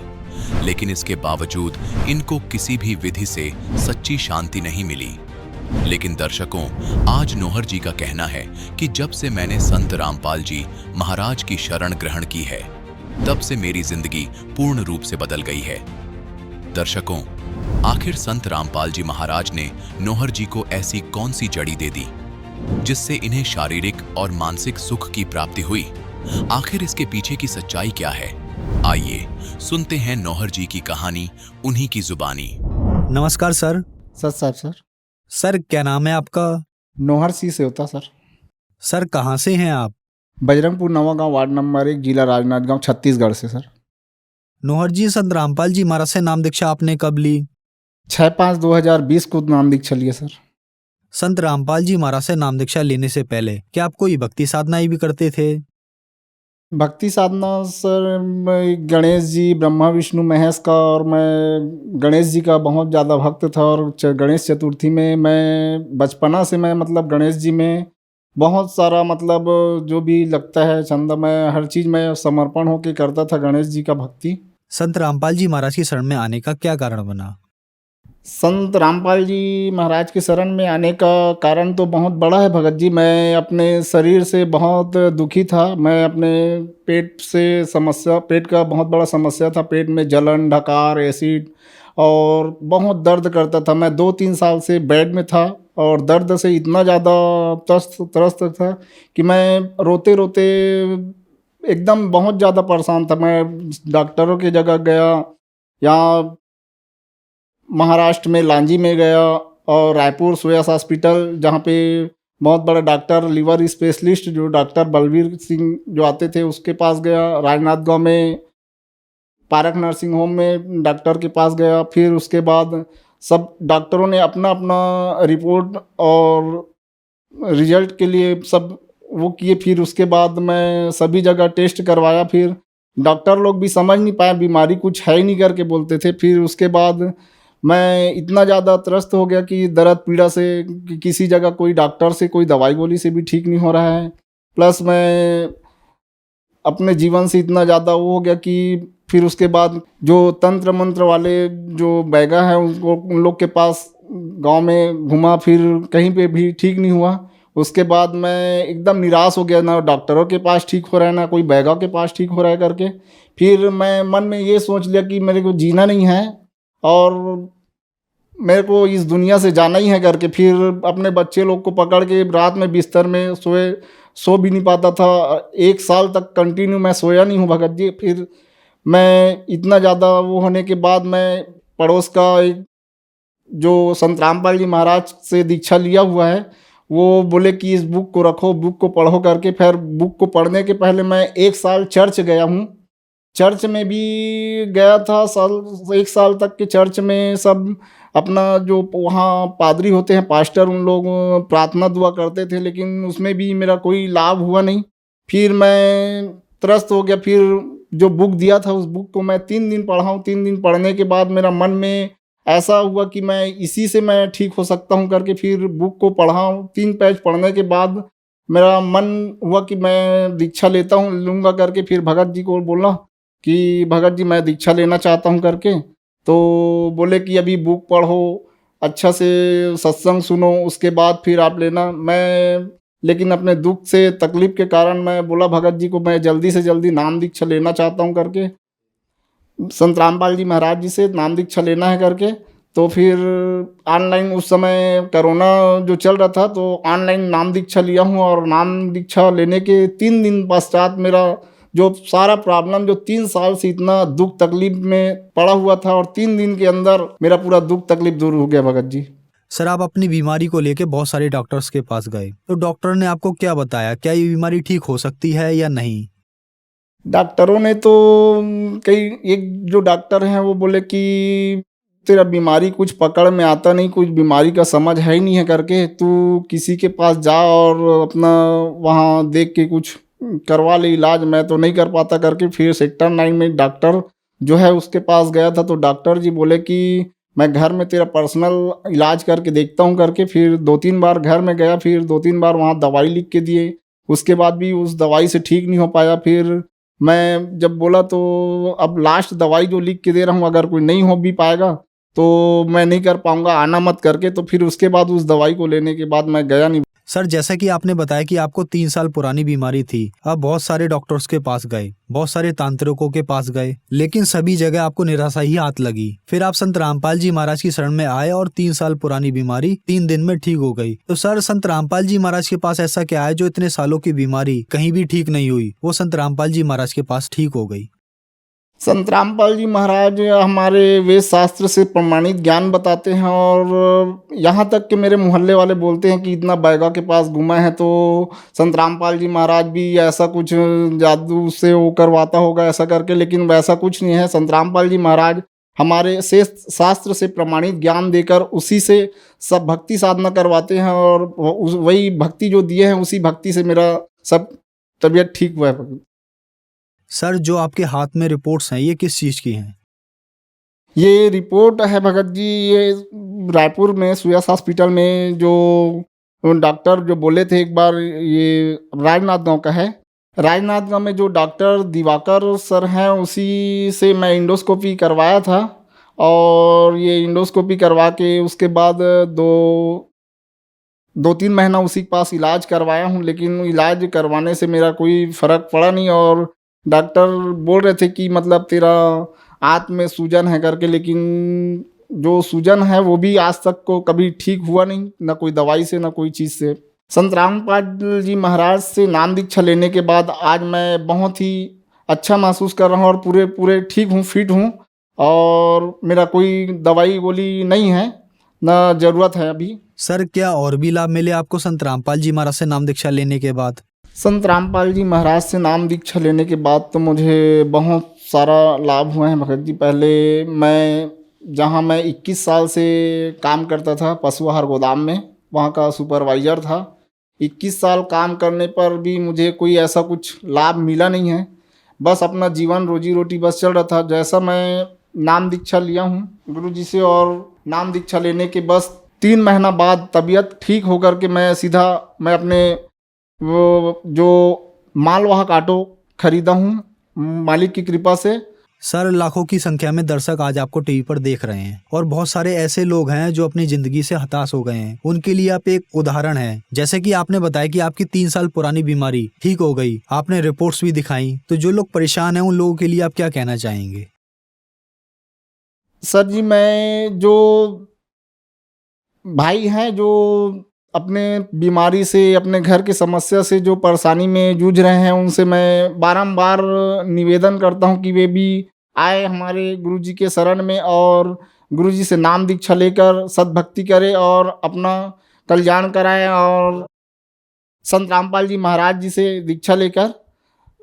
लेकिन इसके बावजूद इनको किसी भी विधि से सच्ची शांति नहीं मिली। लेकिन दर्शकों, आज नौहर जी का कहना है कि जब से मैंने संत रामपाल जी महाराज की शरण ग्रहण की है, तब से मेरी जिंदगी पूर्ण रूप से बदल गई है। दर्शकों, आखिर संत रामपाल जी महाराज ने नौहर जी को ऐसी कौन सी जड़ी दे दी जिससे इन्हें शारीरिक और मानसिक सुख की प्राप्ति हुई? आखिर इसके पीछे की सच्चाई क्या है? आइए सुनते हैं नौहर जी की कहानी उन्हीं की जुबानी। नमस्कार सर। साहब सर। सर क्या नाम है आपका? नौहर सी से होता सर। सर कहाँ से हैं आप? बजरंगपुर नवागांव वार्ड नंबर 1 जिला राजनांदगांव छत्तीसगढ़ से सर। नौहर जी, संत रामपाल जी महाराज से नाम दीक्षा आपने कब ली? 6/5/2020 को नाम दीक्षा लिए सर। संत रामपाल जी महाराज से नाम दीक्षा लेने से पहले क्या आप कोई भक्ति साधनाएं भी करते थे? भक्ति साधना सर, मैं गणेश जी, ब्रह्मा विष्णु महेश का, और मैं गणेश जी का बहुत ज़्यादा भक्त था। और गणेश चतुर्थी में मैं बचपना से मैं मतलब गणेश जी में बहुत सारा मतलब जो भी लगता है चंदा, मैं हर चीज़ में समर्पण होके करता था गणेश जी का भक्ति। संत रामपाल जी महाराज की शरण में आने का क्या कारण बना? संत रामपाल जी महाराज के शरण में आने का कारण तो बहुत बड़ा है भगत जी। मैं अपने शरीर से बहुत दुखी था। मैं अपने पेट का बहुत बड़ा समस्या था। पेट में जलन, ढकार, एसिड और बहुत दर्द करता था। मैं 2-3 साल से बेड में था और दर्द से इतना ज़्यादा त्रस्त था कि मैं रोते रोते एकदम बहुत ज़्यादा परेशान था। मैं डॉक्टरों की जगह गया, यहाँ महाराष्ट्र में लांजी में गया और रायपुर सुयस हॉस्पिटल, जहाँ पे बहुत बड़ा डॉक्टर लीवर स्पेशलिस्ट जो डॉक्टर बलवीर सिंह जो आते थे उसके पास गया। राजनांदगांव में पारक नर्सिंग होम में डॉक्टर के पास गया। फिर उसके बाद सब डॉक्टरों ने अपना अपना रिपोर्ट और रिजल्ट के लिए सब वो किए। फिर उसके बाद मैं सभी जगह टेस्ट करवाया। फिर डॉक्टर लोग भी समझ नहीं पाए, बीमारी कुछ है ही नहीं करके बोलते थे। फिर उसके बाद मैं इतना ज़्यादा त्रस्त हो गया कि दर्द पीड़ा से किसी जगह कोई डॉक्टर से कोई दवाई गोली से भी ठीक नहीं हो रहा है। प्लस मैं अपने जीवन से इतना ज़्यादा वो हो गया कि फिर उसके बाद जो तंत्र मंत्र वाले जो बैगा है उन लोग के पास गांव में घुमा, फिर कहीं पे भी ठीक नहीं हुआ। उसके बाद मैं एकदम निराश हो गया, ना डॉक्टरों के पास ठीक हो रहा है ना कोई बैगा के पास ठीक हो रहा है करके। फिर मैं मन में ये सोच लिया कि मेरे को जीना नहीं है और मेरे को इस दुनिया से जाना ही है करके। फिर अपने बच्चे लोग को पकड़ के रात में बिस्तर में सो भी नहीं पाता था। 1 साल तक कंटिन्यू मैं सोया नहीं हूँ भगत जी। फिर मैं इतना ज़्यादा वो होने के बाद मैं पड़ोस का एक जो संत रामपाल जी महाराज से दीक्षा लिया हुआ है वो बोले कि इस बुक को रखो, बुक को पढ़ो करके। फिर बुक को पढ़ने के पहले मैं 1 साल चर्च गया हूँ। चर्च में भी गया था 1 साल तक के चर्च में सब अपना जो वहाँ पादरी होते हैं, पास्टर, उन लोग प्रार्थना दुआ करते थे, लेकिन उसमें भी मेरा कोई लाभ हुआ नहीं। फिर मैं त्रस्त हो गया। फिर जो बुक दिया था उस बुक को मैं 3 दिन पढ़ा हूँ। 3 दिन पढ़ने के बाद मेरा मन में ऐसा हुआ कि मैं इसी से मैं ठीक हो सकता हूँ करके फिर बुक को पढ़ा हूँ। 3 पेज पढ़ने के बाद मेरा मन हुआ कि मैं दीक्षा लूँगा करके। फिर भगत जी को बोला कि भगत जी मैं दीक्षा लेना चाहता हूँ करके। तो बोले कि अभी बुक पढ़ो, अच्छा से सत्संग सुनो, उसके बाद फिर आप लेना। मैं लेकिन अपने दुख से तकलीफ के कारण मैं बोला भगत जी को मैं जल्दी से जल्दी नाम दीक्षा लेना चाहता हूँ करके, संत रामपाल जी महाराज जी से नाम दीक्षा लेना है करके। तो फिर ऑनलाइन उस समय कोरोना जो चल रहा था तो ऑनलाइन नाम दीक्षा लिया हूँ। और नाम दीक्षा लेने के 3 दिन पश्चात मेरा जो सारा प्रॉब्लम जो 3 साल से इतना दुख तकलीफ में पड़ा हुआ था और 3 दिन के अंदर मेरा पूरा दुख तकलीफ दूर हो गया भगत जी। सर आप अपनी बीमारी को लेके बहुत सारे डॉक्टर्स के पास गए, तो डॉक्टर ने आपको क्या बताया? क्या ये बीमारी ठीक हो सकती है या नहीं? डॉक्टरों ने तो एक जो डॉक्टर हैं वो बोले कि तेरा बीमारी कुछ पकड़ में आता नहीं, कुछ बीमारी का समझ है ही नहीं है करके, तू किसी के पास जा और अपना वहाँ देख के कुछ करवा ले इलाज, मैं तो नहीं कर पाता करके फिर सेक्टर 9 में डॉक्टर जो है उसके पास गया था। तो डॉक्टर जी बोले कि मैं घर में तेरा पर्सनल इलाज करके देखता हूँ करके। फिर 2-3 बार घर में गया, फिर 2-3 बार वहाँ दवाई लिख के दिए, उसके बाद भी उस दवाई से ठीक नहीं हो पाया। फिर मैं जब बोला तो अब लास्ट दवाई जो लिख के दे रहा हूँ, अगर कोई नहीं हो भी पाएगा तो मैं नहीं कर पाऊँगा, आना मत करके। तो फिर उसके बाद उस दवाई को लेने के बाद मैं गया नहीं। सर, जैसा कि आपने बताया कि आपको 3 साल पुरानी बीमारी थी, आप बहुत सारे डॉक्टर्स के पास गए, बहुत सारे तांत्रिकों के पास गए, लेकिन सभी जगह आपको निराशा ही हाथ लगी। फिर आप संत रामपाल जी महाराज की शरण में आए और 3 साल पुरानी बीमारी 3 दिन में ठीक हो गई। तो सर, संत रामपाल जी महाराज के पास ऐसा क्या है जो इतने सालों की बीमारी कहीं भी ठीक नहीं हुई, वो संत रामपाल जी महाराज के पास ठीक हो गई? संत रामपाल जी महाराज हमारे वेद शास्त्र से प्रमाणित ज्ञान बताते हैं, और यहाँ तक कि मेरे मोहल्ले वाले बोलते हैं कि इतना बैगा के पास घूमा है तो संत रामपाल जी महाराज भी ऐसा कुछ जादू से वो करवाता होगा ऐसा करके, लेकिन वैसा कुछ नहीं है। संत रामपाल जी महाराज हमारे से शास्त्र से प्रमाणित ज्ञान देकर उसी से सब भक्ति साधना करवाते हैं, और वही भक्ति जो दिए हैं उसी भक्ति से मेरा सब तबीयत ठीक हुआ है। सर, जो आपके हाथ में रिपोर्ट्स हैं ये किस चीज़ की हैं? ये रिपोर्ट है भगत जी, ये रायपुर में सुयस हॉस्पिटल में जो डॉक्टर जो बोले थे एक बार, ये राजनाथ गांव का है। राजनाथ गांव में जो डॉक्टर दिवाकर सर हैं उसी से मैं इंडोस्कोपी करवाया था, और ये इंडोस्कोपी करवा के उसके बाद 2-3 महीना उसी के पास इलाज करवाया हूँ, लेकिन इलाज करवाने से मेरा कोई फ़र्क पड़ा नहीं। और डॉक्टर बोल रहे थे कि मतलब तेरा आंत में सूजन है करके, लेकिन जो सूजन है वो भी आज तक को कभी ठीक हुआ नहीं, ना कोई दवाई से ना कोई चीज़ से। संत रामपाल जी महाराज से नाम दीक्षा लेने के बाद आज मैं बहुत ही अच्छा महसूस कर रहा हूँ, और पूरे ठीक हूँ, फिट हूँ, और मेरा कोई दवाई गोली नहीं है, ना ज़रूरत है अभी। सर, क्या और भी लाभ मिले आपको संत रामपाल जी महाराज से नाम दीक्षा लेने के बाद? संत रामपाल जी महाराज से नाम दीक्षा लेने के बाद तो मुझे बहुत सारा लाभ हुए हैं भगत जी। पहले जहाँ मैं 21 साल से काम करता था पशु आहार गोदाम में, वहाँ का सुपरवाइज़र था। 21 साल काम करने पर भी मुझे कोई ऐसा कुछ लाभ मिला नहीं है, बस अपना जीवन रोजी रोटी बस चल रहा था। जैसा मैं नाम दीक्षा लिया हूँ गुरुजी से, और नाम दीक्षा लेने के बस 3 महीना बाद तबीयत ठीक होकर के मैं अपने वो जो मालवाहक ऑटो खरीदा हूँ मालिक की कृपा से। सर, लाखों की संख्या में दर्शक आज आपको टीवी पर देख रहे हैं, और बहुत सारे ऐसे लोग हैं जो अपनी जिंदगी से हताश हो गए हैं। उनके लिए आप एक उदाहरण हैं। जैसे कि आपने बताया कि आपकी 3 साल पुरानी बीमारी ठीक हो गई, आपने रिपोर्ट्स भी दिखाई, तो जो लोग परेशान हैं उन लोगों के लिए आप क्या कहना चाहेंगे? सर जी, मैं जो भाई हैं जो अपने बीमारी से, अपने घर की समस्या से जो परेशानी में जूझ रहे हैं, उनसे मैं बारंबार निवेदन करता हूं कि वे भी आए हमारे गुरुजी के शरण में, और गुरुजी से नाम दीक्षा लेकर सद्भक्ति करें और अपना कल्याण कराएं, और संत रामपाल जी महाराज जी से दीक्षा लेकर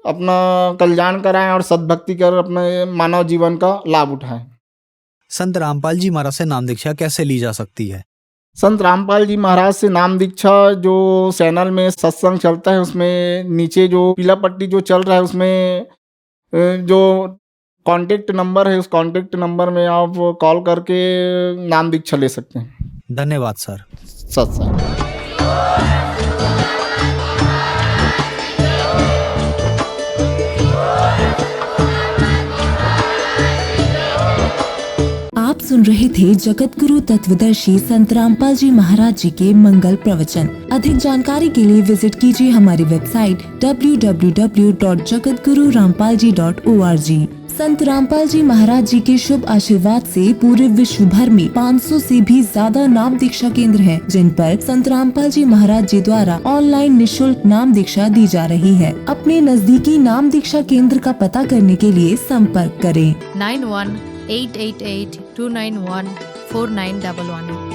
अपना कल्याण कराएं और सद्भक्ति कर अपने मानव जीवन का लाभ उठाएं। संत रामपाल जी महाराज से नाम दीक्षा कैसे ली जा सकती है? संत रामपाल जी महाराज से नाम दीक्षा जो चैनल में सत्संग चलता है उसमें नीचे जो पीला पट्टी जो चल रहा है उसमें जो कांटेक्ट नंबर है, उस कांटेक्ट नंबर में आप कॉल करके नाम दीक्षा ले सकते हैं। धन्यवाद सर। सत्संग। आप सुन रहे थे जगत गुरु तत्वदर्शी संत रामपाल जी महाराज जी के मंगल प्रवचन। अधिक जानकारी के लिए विजिट कीजिए हमारी वेबसाइट www.jagatgururampalji.org। संत रामपाल जी महाराज जी के शुभ आशीर्वाद से पूरे विश्व भर में 500 से भी ज्यादा नाम दीक्षा केंद्र हैं, जिन पर संत रामपाल जी महाराज जी द्वारा ऑनलाइन निःशुल्क नाम दीक्षा दी जा रही है। अपने नजदीकी नाम दीक्षा केंद्र का पता करने के लिए संपर्क करें 91 888 291 4911।